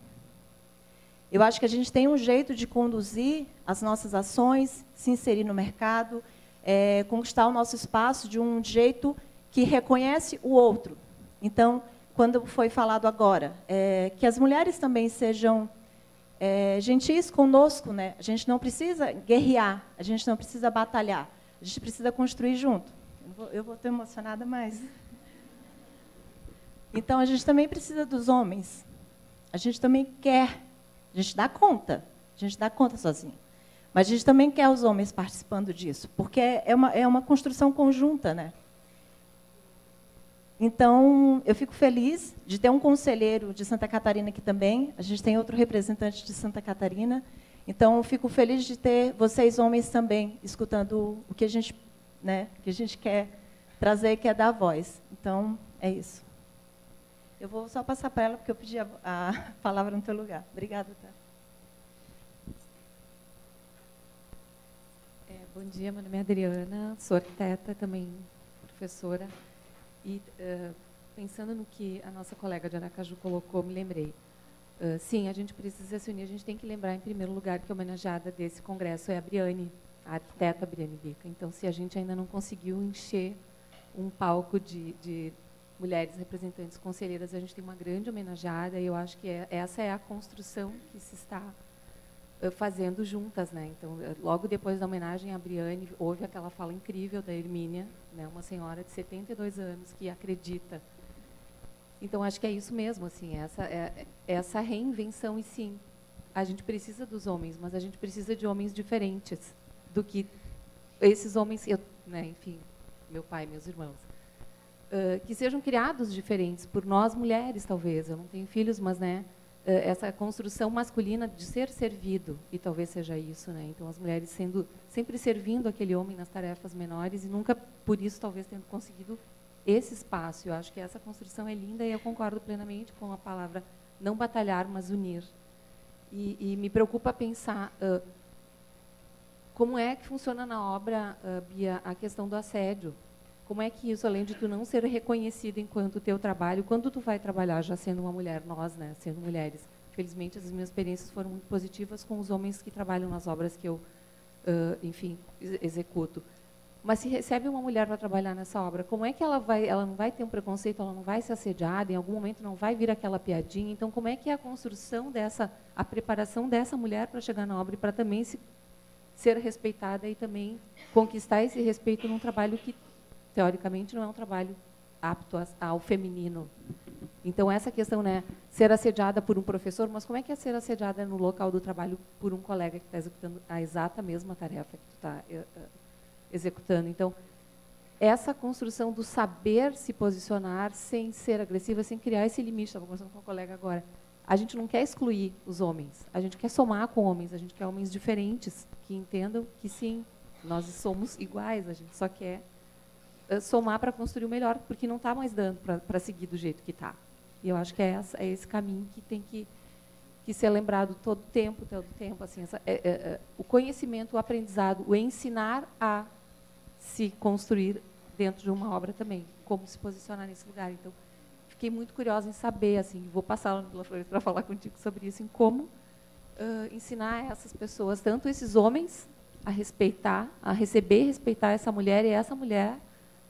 Eu acho que a gente tem um jeito de conduzir as nossas ações, se inserir no mercado, conquistar o nosso espaço de um jeito que reconhece o outro. Então, quando foi falado agora, que as mulheres também sejam gentis conosco, né? A gente não precisa guerrear, a gente não precisa batalhar, a gente precisa construir junto. Eu vou estar emocionada mais. Então, a gente também precisa dos homens. A gente também quer. A gente dá conta. A gente dá conta sozinho. Mas a gente também quer os homens participando disso, porque é uma construção conjunta, né? Então, eu fico feliz de ter um conselheiro de Santa Catarina aqui também. A gente tem outro representante de Santa Catarina. Então, eu fico feliz de ter vocês, homens, também, escutando o que a gente... que a gente quer trazer, quer dar voz. Então, é isso. Eu vou só passar para ela, porque eu pedi a palavra no teu lugar. Obrigada, tá? Bom dia, meu nome é Adriana, sou arquiteta, também professora. E, pensando no que a nossa colega de Aracaju colocou, me lembrei. Sim, a gente precisa se unir, a gente tem que lembrar, em primeiro lugar, que a homenageada desse congresso é a Briane, a arquiteta Briane Bica. Então, se a gente ainda não conseguiu encher um palco de mulheres representantes conselheiras, a gente tem uma grande homenageada, e eu acho que essa é a construção que se está fazendo juntas, né? Então, logo depois da homenagem à Briane, houve aquela fala incrível da Hermínia, né? Uma senhora de 72 anos que acredita. Então, acho que é isso mesmo, assim, essa reinvenção, e sim, a gente precisa dos homens, mas a gente precisa de homens diferentes do que esses homens, né? Enfim, meu pai, meus irmãos. Que sejam criados diferentes por nós mulheres, talvez. Eu não tenho filhos, mas, né, essa construção masculina de ser servido, e talvez seja isso, né? Então, as mulheres sempre servindo aquele homem nas tarefas menores, e nunca, por isso, talvez, tendo conseguido esse espaço. Eu acho que essa construção é linda, e eu concordo plenamente com a palavra não batalhar, mas unir. E me preocupa pensar como é que funciona na obra, Bia, a questão do assédio. Como é que isso, além de tu não ser reconhecida enquanto teu trabalho, quando tu vai trabalhar já sendo uma mulher, nós, né, sendo mulheres, felizmente as minhas experiências foram muito positivas com os homens que trabalham nas obras que eu, enfim, executo. Mas se recebe uma mulher para trabalhar nessa obra, como é que ela não vai ter um preconceito, ela não vai ser assediada, em algum momento não vai vir aquela piadinha? Então, como é que é a construção a preparação dessa mulher para chegar na obra e para também ser respeitada e também conquistar esse respeito num trabalho que, teoricamente, não é um trabalho apto ao feminino. Então, essa questão, né, ser assediada por um professor, mas como é que é ser assediada no local do trabalho por um colega que está executando a exata mesma tarefa que tu está executando? Então, essa construção do saber se posicionar sem ser agressiva, sem criar esse limite. Estava conversando com um colega agora. A gente não quer excluir os homens, a gente quer somar com homens, a gente quer homens diferentes, que entendam que, sim, nós somos iguais, a gente só quer somar para construir o melhor, porque não está mais dando para seguir do jeito que está. E eu acho que é esse caminho que tem que ser lembrado todo tempo. Assim, o conhecimento, o aprendizado, o ensinar a se construir dentro de uma obra também, como se posicionar nesse lugar. Então, fiquei muito curiosa em saber, assim, vou passar lá no Vila Flores para falar contigo sobre isso, em como ensinar essas pessoas, tanto esses homens, a respeitar, a receber e respeitar essa mulher, e essa mulher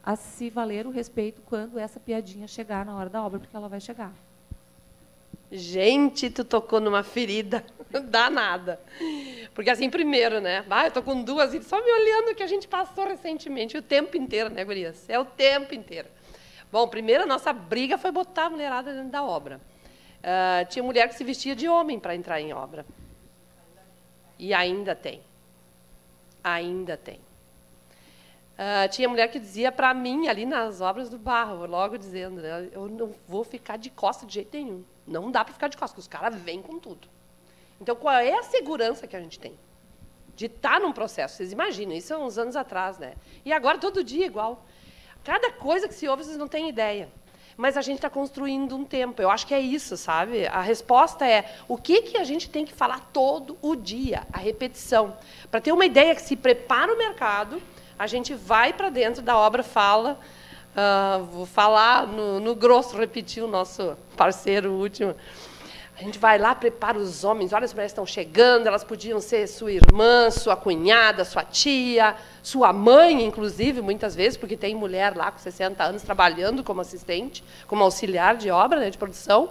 a se valer o respeito quando essa piadinha chegar na hora da obra, porque ela vai chegar. Gente, tu tocou numa ferida danada. Porque, assim, primeiro, né? Eu tô com duas, só me olhando que a gente passou recentemente, o tempo inteiro, né, gurias? É o tempo inteiro. Bom, primeiro, a nossa briga foi botar a mulherada dentro da obra. Tinha mulher que se vestia de homem para entrar em obra. E ainda tem. Ainda tem. Tinha mulher que dizia para mim, ali nas obras do Barro, logo dizendo, né, eu não vou ficar de costas de jeito nenhum. Não dá para ficar de costas, porque os caras vêm com tudo. Então, qual é a segurança que a gente tem de estar num processo? Vocês imaginam, isso há uns anos atrás, né? E agora, todo dia, igual. Cada coisa que se ouve, vocês não têm ideia. Mas a gente está construindo um tempo. Eu acho que é isso, sabe? A resposta é o que a gente tem que falar todo o dia, a repetição. Para ter uma ideia que se prepara o mercado, a gente vai para dentro da obra, fala, vou falar no grosso, repetir o nosso parceiro último. A gente vai lá, prepara os homens, olha, as mulheres estão chegando, elas podiam ser sua irmã, sua cunhada, sua tia, sua mãe, inclusive, muitas vezes, porque tem mulher lá com 60 anos trabalhando como assistente, como auxiliar de obra, né, de produção.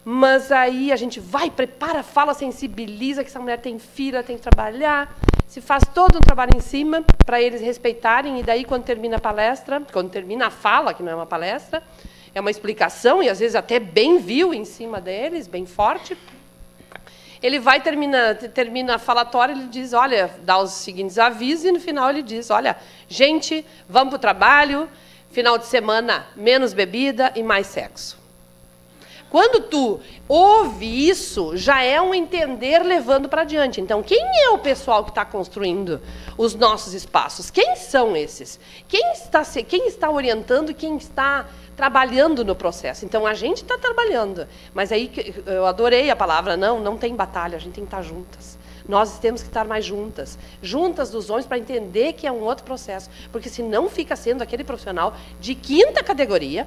Mas aí a gente vai, prepara, fala, sensibiliza que essa mulher tem filha, tem que trabalhar, se faz todo um trabalho em cima para eles respeitarem, e daí, quando termina a palestra, quando termina a fala, que não é uma palestra, é uma explicação, e às vezes até bem viu em cima deles, bem forte, ele vai, termina a falatória, ele diz, olha, dá os seguintes avisos, e no final ele diz, olha, gente, vamos para o trabalho, final de semana, menos bebida e mais sexo. Quando tu ouve isso, já é um entender levando para adiante. Então, quem é o pessoal que está construindo os nossos espaços? Quem são esses? Quem está orientando e quem está trabalhando no processo? Então, a gente está trabalhando. Mas aí, eu adorei a palavra, não tem batalha, a gente tem que estar juntas. Nós temos que estar mais juntas. Juntas dos homens para entender que é um outro processo. Porque senão fica sendo aquele profissional de quinta categoria,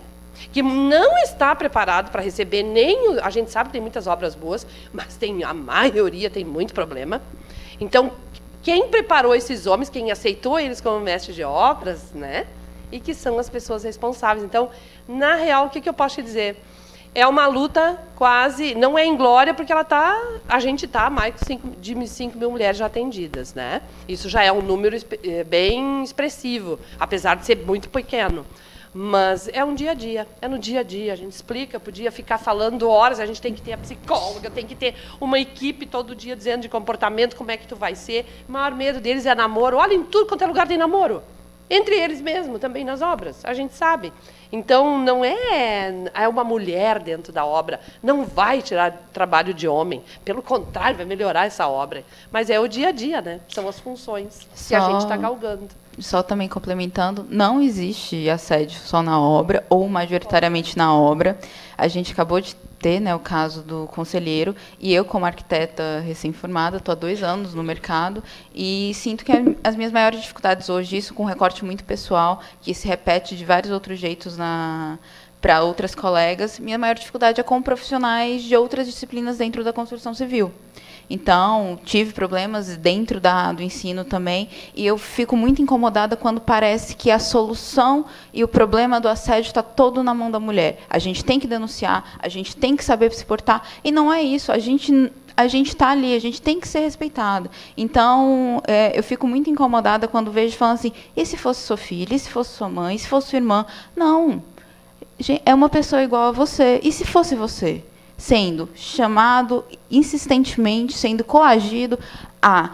que não está preparado para receber nem... A gente sabe que tem muitas obras boas, mas a maioria tem muito problema. Então, quem preparou esses homens, quem aceitou eles como mestres de obras, né, e que são as pessoas responsáveis. Então, na real, o que eu posso te dizer? É uma luta quase, não é inglória, porque a gente está mais de 5 mil mulheres já atendidas, né? Isso já é um número bem expressivo, apesar de ser muito pequeno. Mas é um dia a dia, é no dia a dia. A gente explica, podia ficar falando horas, a gente tem que ter a psicóloga, tem que ter uma equipe todo dia dizendo de comportamento, como é que tu vai ser. O maior medo deles é namoro. Olha, em tudo quanto é lugar tem namoro. Entre eles mesmo, também nas obras, a gente sabe. Então, não é uma mulher dentro da obra, não vai tirar trabalho de homem, pelo contrário, vai melhorar essa obra. Mas é o dia a dia, né? São as funções que a gente está galgando. Só também complementando, não existe assédio só na obra ou majoritariamente na obra. A gente acabou de ter, né, o caso do conselheiro, e eu, como arquiteta recém-formada, estou há 2 anos no mercado e sinto que as minhas maiores dificuldades hoje, isso com um recorte muito pessoal, que se repete de vários outros jeitos para outras colegas, minha maior dificuldade é com profissionais de outras disciplinas dentro da construção civil. Então, tive problemas dentro do ensino também, e eu fico muito incomodada quando parece que a solução e o problema do assédio está todo na mão da mulher. A gente tem que denunciar, a gente tem que saber se portar, e não é isso, a gente está ali, a gente tem que ser respeitada. Então, eu fico muito incomodada quando vejo falando assim, e se fosse sua filha, e se fosse sua mãe, e se fosse sua irmã? Não, é uma pessoa igual a você, e se fosse você? Sendo chamado insistentemente, sendo coagido a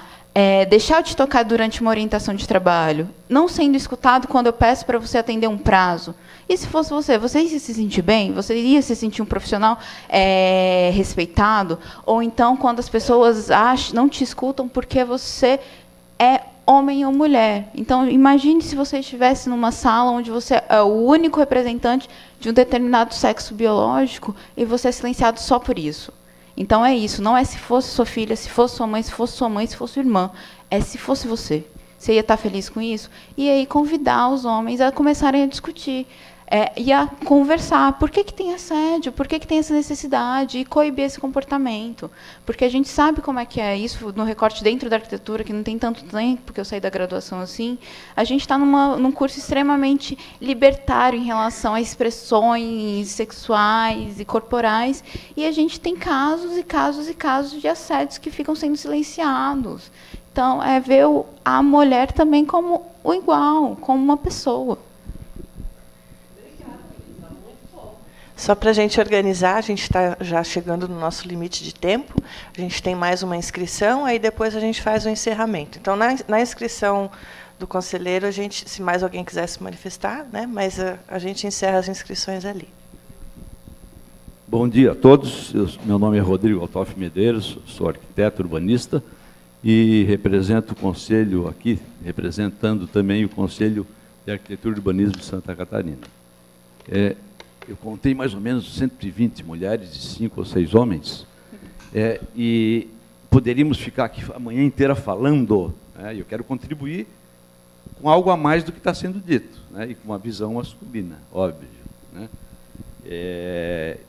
deixar de tocar durante uma orientação de trabalho, não sendo escutado quando eu peço para você atender um prazo. E se fosse você, você ia se sentir bem? Você iria se sentir um profissional respeitado? Ou então, quando as pessoas não te escutam porque você é homem ou mulher. Então, imagine se você estivesse numa sala onde você é o único representante de um determinado sexo biológico e você é silenciado só por isso. Então, é isso. Não é se fosse sua filha, se fosse sua mãe, se fosse sua mãe, se fosse sua irmã. É se fosse você. Você ia estar feliz com isso? E aí convidar os homens a começarem a discutir. E a conversar. Por que tem assédio? Por que tem essa necessidade? E coibir esse comportamento. Porque a gente sabe como é que é isso no recorte dentro da arquitetura, que não tem tanto tempo, porque eu saí da graduação assim. A gente está num curso extremamente libertário em relação a expressões sexuais e corporais. E a gente tem casos e casos e casos de assédios que ficam sendo silenciados. Então, é ver a mulher também como o igual, como uma pessoa. Só para a gente organizar, a gente está já chegando no nosso limite de tempo. A gente tem mais uma inscrição, aí depois a gente faz o encerramento. Então, na inscrição do conselheiro, se mais alguém quiser se manifestar, né, mas a gente encerra as inscrições ali. Bom dia a todos. Meu nome é Rodrigo Altoff Medeiros, sou arquiteto urbanista e represento o conselho aqui, representando também o Conselho de Arquitetura e Urbanismo de Santa Catarina. Eu contei mais ou menos 120 mulheres e 5 ou 6 homens, e poderíamos ficar aqui a manhã inteira falando, e eu quero contribuir com algo a mais do que está sendo dito, e com uma visão masculina, óbvio.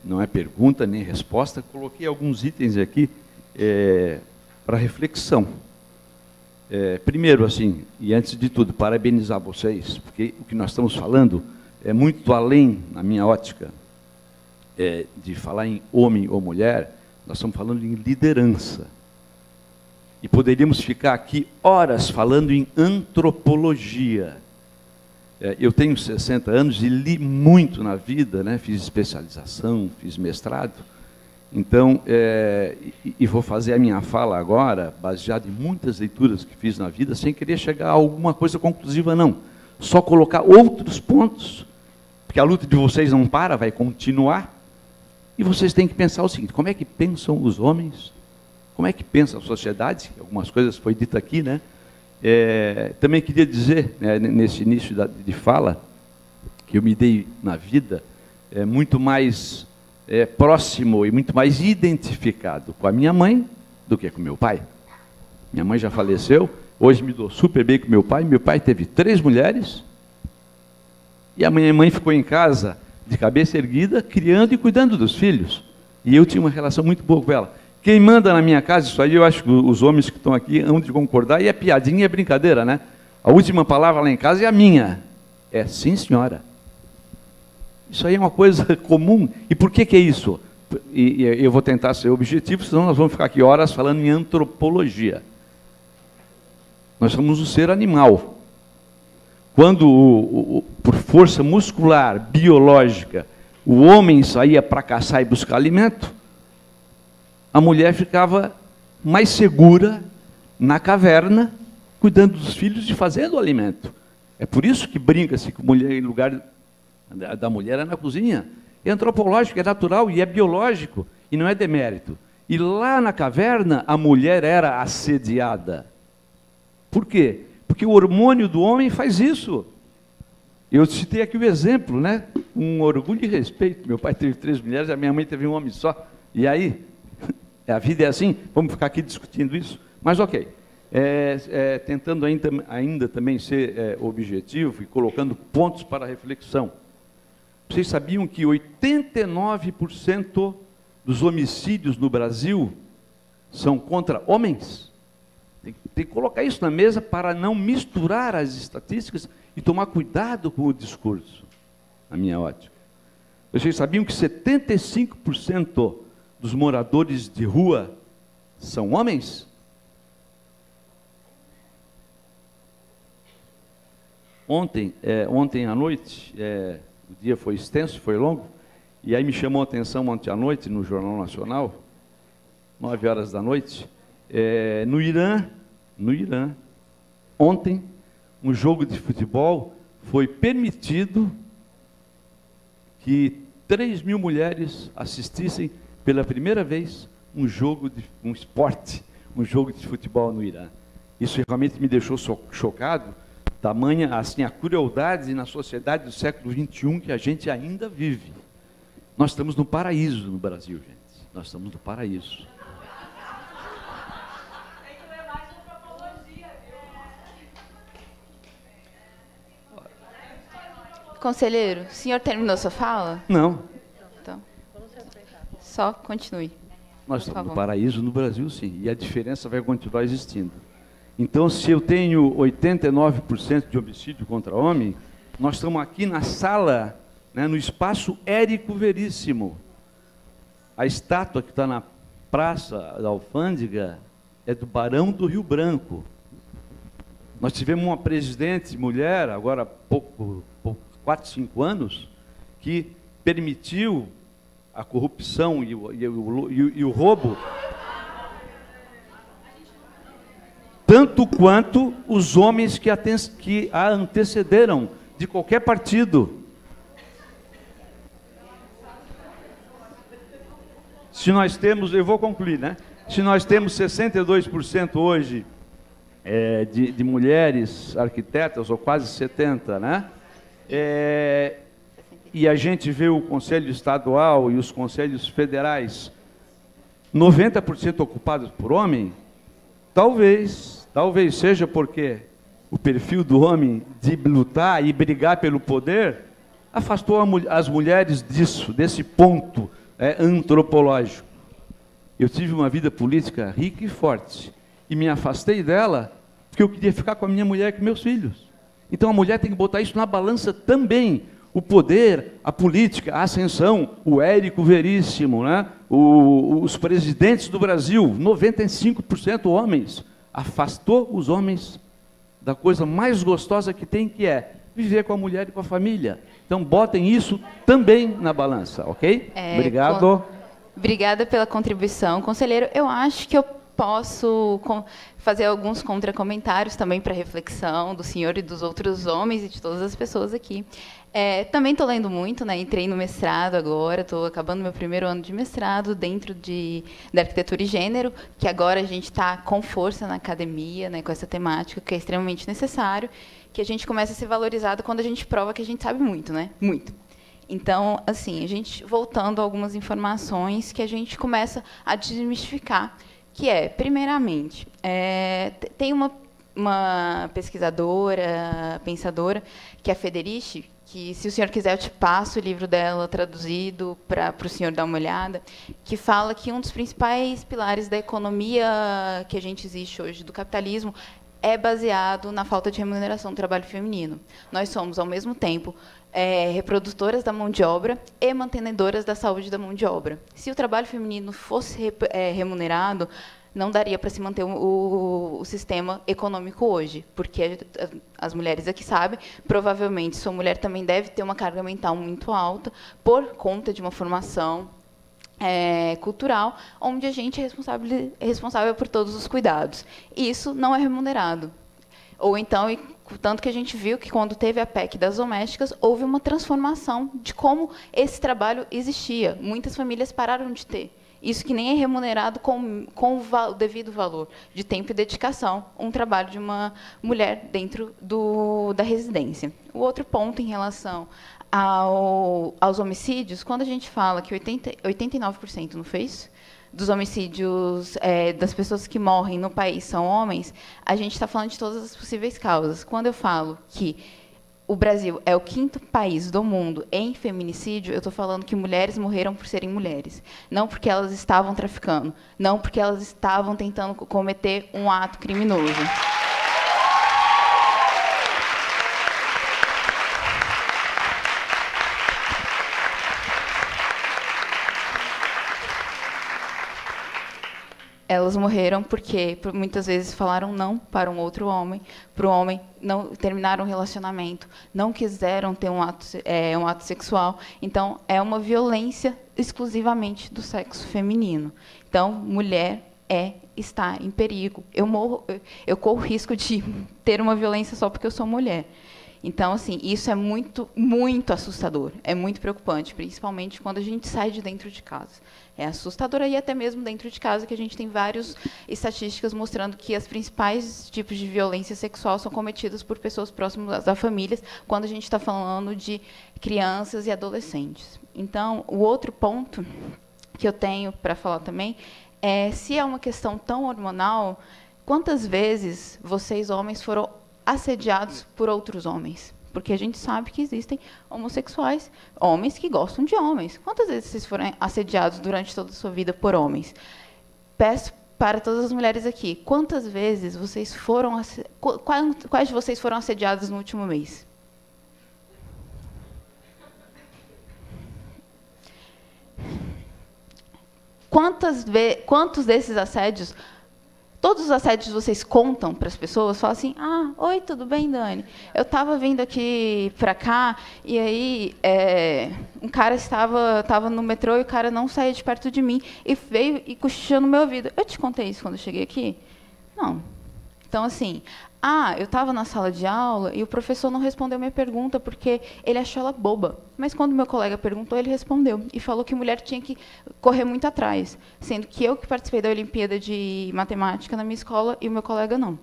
Não é pergunta nem resposta, coloquei alguns itens aqui para reflexão. Primeiro, assim, e antes de tudo, parabenizar vocês, porque o que nós estamos falando é muito além, na minha ótica, de falar em homem ou mulher, nós estamos falando em liderança. E poderíamos ficar aqui horas falando em antropologia. Eu tenho 60 anos e li muito na vida, fiz especialização, fiz mestrado. Então, e vou fazer a minha fala agora, baseada em muitas leituras que fiz na vida, sem querer chegar a alguma coisa conclusiva, não. Só colocar outros pontos, porque a luta de vocês não para, vai continuar, e vocês têm que pensar o seguinte: como é que pensam os homens? Como é que pensa a sociedade? Algumas coisas foi dito aqui, também queria dizer, nesse início de fala, que eu me dei na vida muito mais próximo e muito mais identificado com a minha mãe do que com meu pai. Minha mãe já faleceu, hoje me dou super bem com meu pai. Meu pai teve 3 mulheres, e a minha mãe ficou em casa, de cabeça erguida, criando e cuidando dos filhos. E eu tinha uma relação muito boa com ela. Quem manda na minha casa, isso aí eu acho que os homens que estão aqui hão de concordar, e é piadinha e é brincadeira, A última palavra lá em casa é a minha. É, sim, senhora. Isso aí é uma coisa comum. E por que é isso? E eu vou tentar ser objetivo, senão nós vamos ficar aqui horas falando em antropologia. Nós somos um ser animal. Quando, por força muscular, biológica, o homem saía para caçar e buscar alimento, a mulher ficava mais segura na caverna, cuidando dos filhos e fazendo o alimento. É por isso que brinca-se que mulher, em lugar da mulher é na cozinha. É antropológico, é natural e é biológico, e não é demérito. E lá na caverna, a mulher era assediada. Por quê? Porque o hormônio do homem faz isso. Eu citei aqui o exemplo, né? Um orgulho e respeito. Meu pai teve 3 mulheres, a minha mãe teve um homem só. E aí, a vida é assim, vamos ficar aqui discutindo isso? Mas ok. Tentando ainda também ser objetivo e colocando pontos para reflexão. Vocês sabiam que 89% dos homicídios no Brasil são contra homens? Tem que colocar isso na mesa para não misturar as estatísticas e tomar cuidado com o discurso, na minha ótica. Vocês sabiam que 75% dos moradores de rua são homens? Ontem à noite, o dia foi extenso, foi longo, e aí me chamou a atenção ontem à noite, no Jornal Nacional, 9 horas da noite, no Irã, ontem, um jogo de futebol foi permitido que 3.000 mulheres assistissem pela primeira vez um jogo um esporte, um jogo de futebol no Irã. Isso realmente me deixou chocado, tamanha assim a crueldade na sociedade do século XXI que a gente ainda vive. Nós estamos no paraíso no Brasil, gente. Nós estamos no paraíso. Conselheiro, o senhor terminou sua fala? Não. Então, só continue. Nós estamos no paraíso no Brasil, sim, e a diferença vai continuar existindo. Então, se eu tenho 89% de homicídio contra homem, nós estamos aqui na sala, né, no espaço Érico Veríssimo. A estátua que está na Praça da Alfândega é do Barão do Rio Branco. Nós tivemos uma presidente mulher, agora há 4, 5 anos, que permitiu a corrupção e o roubo, tanto quanto os homens que a antecederam, de qualquer partido. Se nós temos, eu vou concluir, né? Se nós temos 62% hoje de mulheres arquitetas, ou quase 70%, né? E a gente vê o Conselho Estadual e os Conselhos Federais 90% ocupados por homem, talvez seja porque o perfil do homem de lutar e brigar pelo poder afastou as mulheres desse ponto antropológico. Eu tive uma vida política rica e forte, e me afastei dela porque eu queria ficar com a minha mulher e com meus filhos. Então a mulher tem que botar isso na balança também. O poder, a política, a ascensão, o Érico Veríssimo, né? Os presidentes do Brasil, 95% homens, afastou os homens da coisa mais gostosa que tem, que é viver com a mulher e com a família. Então botem isso também na balança, ok? Obrigado. Obrigada pela contribuição, conselheiro. Eu acho que eu posso fazer alguns contracomentários também para reflexão do senhor e dos outros homens e de todas as pessoas aqui. Também estou lendo muito, né? Entrei no mestrado agora, estou acabando meu primeiro ano de mestrado dentro da arquitetura e gênero, que agora a gente está com força na academia, né? Com essa temática que é extremamente necessário, que a gente começa a ser valorizado quando a gente prova que a gente sabe muito, né? Muito. Então, assim, a gente voltando a algumas informações que a gente começa a desmistificar, que primeiramente, tem uma pesquisadora, pensadora, que é a Federici, que, se o senhor quiser, eu te passo o livro dela traduzido para o senhor dar uma olhada, que fala que um dos principais pilares da economia que a gente existe hoje, do capitalismo, é baseado na falta de remuneração do trabalho feminino. Nós somos, ao mesmo tempo, reprodutoras da mão de obra e mantenedoras da saúde da mão de obra. Se o trabalho feminino fosse remunerado, não daria para se manter o sistema econômico hoje, porque as mulheres aqui sabem, provavelmente sua mulher também deve ter uma carga mental muito alta por conta de uma formação cultural, onde a gente é responsável por todos os cuidados. E isso não é remunerado. Ou então, tanto que a gente viu que quando teve a PEC das domésticas, houve uma transformação de como esse trabalho existia. Muitas famílias pararam de ter. Isso que nem é remunerado com o devido valor de tempo e dedicação, um trabalho de uma mulher dentro da residência. O outro ponto em relação aos homicídios, quando a gente fala que 89%, não foi isso? Dos homicídios das pessoas que morrem no país são homens, a gente está falando de todas as possíveis causas. Quando eu falo que o Brasil é o 5º país do mundo em feminicídio, eu estou falando que mulheres morreram por serem mulheres. Não porque elas estavam traficando, não porque elas estavam tentando cometer um ato criminoso. Elas morreram porque muitas vezes falaram não para um outro homem, para o homem, não terminaram o relacionamento, não quiseram ter um ato sexual. Então, é uma violência exclusivamente do sexo feminino. Então, mulher está em perigo. Eu corro risco de ter uma violência só porque eu sou mulher. Então, assim, isso é muito, muito assustador, é muito preocupante, principalmente quando a gente sai de dentro de casa. É assustador aí até mesmo dentro de casa, que a gente tem várias estatísticas mostrando que os principais tipos de violência sexual são cometidos por pessoas próximas da família, quando a gente está falando de crianças e adolescentes. Então, o outro ponto que eu tenho para falar também é, se é uma questão tão hormonal, quantas vezes vocês, homens, foram assediados por outros homens? Porque a gente sabe que existem homossexuais, homens que gostam de homens. Quantas vezes vocês foram assediados durante toda a sua vida por homens? Peço para todas as mulheres aqui, quantas vezes vocês foram... Quais de vocês foram assediadas no último mês? Quantos desses assédios... Todos os assédios vocês contam para as pessoas, falam assim, oi, tudo bem, Dani? Eu estava vindo aqui para cá, e aí um cara estava no metrô e o cara não saía de perto de mim e veio e cochichou no meu ouvido. Eu te contei isso quando eu cheguei aqui? Não. Então, assim, eu estava na sala de aula e o professor não respondeu minha pergunta porque ele achou ela boba. Mas quando meu colega perguntou, ele respondeu e falou que mulher tinha que correr muito atrás, sendo que eu que participei da Olimpíada de Matemática na minha escola e o meu colega não.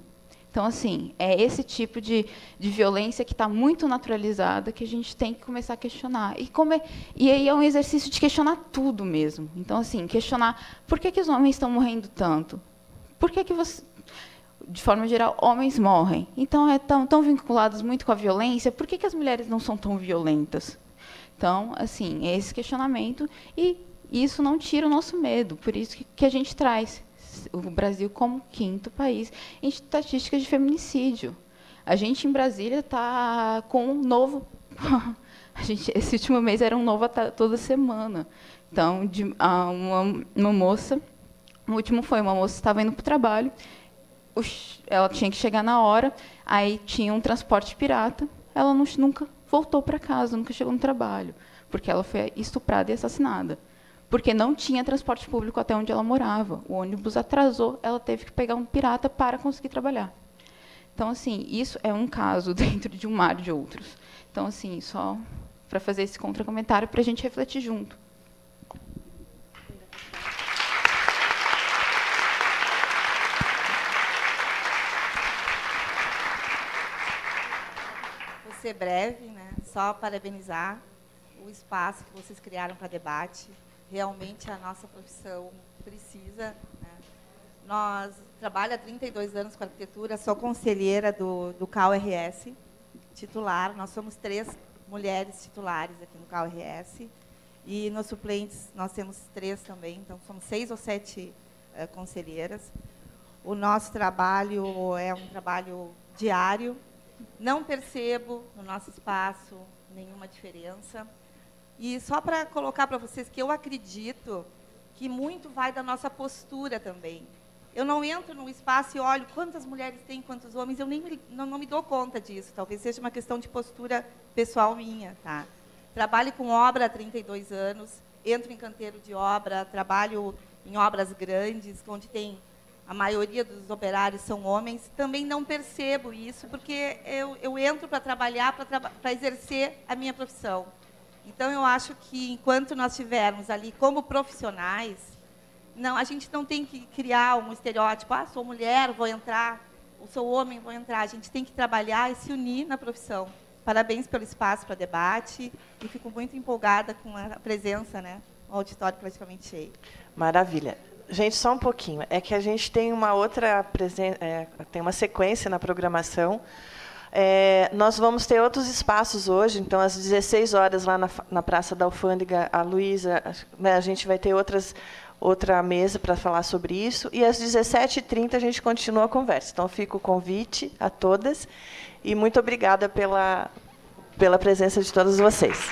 Então, assim, é esse tipo de violência que está muito naturalizada que a gente tem que começar a questionar. E aí é um exercício de questionar tudo mesmo. Então, assim, questionar por que os homens estão morrendo tanto? Por que você... De forma geral, homens morrem. Então, estão vinculados muito com a violência. Por que as mulheres não são tão violentas? Então, assim, é esse questionamento. E isso não tira o nosso medo. Por isso que a gente traz o Brasil como 5º país em estatísticas de feminicídio. A gente, em Brasília, está com um novo... esse último mês era um novo toda semana. Então, uma moça... O último foi uma moça que estava indo para o trabalho... Ela tinha que chegar na hora, aí tinha um transporte pirata, ela nunca voltou para casa, nunca chegou no trabalho, porque ela foi estuprada e assassinada. Porque não tinha transporte público até onde ela morava. O ônibus atrasou, ela teve que pegar um pirata para conseguir trabalhar. Então, assim, isso é um caso dentro de um mar de outros. Então, assim, só para fazer esse contra-comentário, para a gente refletir junto. Ser breve, né? Só parabenizar o espaço que vocês criaram para debate. Realmente a nossa profissão precisa. Né? Nós trabalho há 32 anos com arquitetura, sou conselheira do CAU-RS, titular. Nós somos 3 mulheres titulares aqui no CAU-RS. E nos suplentes nós temos 3 também, então somos 6 ou 7 conselheiras. O nosso trabalho é um trabalho diário. Não percebo no nosso espaço nenhuma diferença. E só para colocar para vocês que eu acredito que muito vai da nossa postura também. Eu não entro no espaço e olho quantas mulheres tem, quantos homens, eu nem não me dou conta disso. Talvez seja uma questão de postura pessoal minha. Tá? Trabalho com obra há 32 anos, entro em canteiro de obra, trabalho em obras grandes, onde tem a maioria dos operários são homens. Também não percebo isso, porque eu entro para trabalhar, para exercer a minha profissão. Então, eu acho que, enquanto nós estivermos ali como profissionais, não, a gente não tem que criar um estereótipo, sou mulher, vou entrar, ou sou homem, vou entrar. A gente tem que trabalhar e se unir na profissão. Parabéns pelo espaço para debate e fico muito empolgada com a presença, né, o auditório praticamente cheio. Maravilha. Gente, só um pouquinho. É que a gente tem uma outra tem uma sequência na programação. Nós vamos ter outros espaços hoje, então, às 16 horas, lá na Praça da Alfândega, a Luísa, né, a gente vai ter outra mesa para falar sobre isso, e às 17h30 a gente continua a conversa. Então, fica o convite a todas, e muito obrigada pela presença de todas vocês.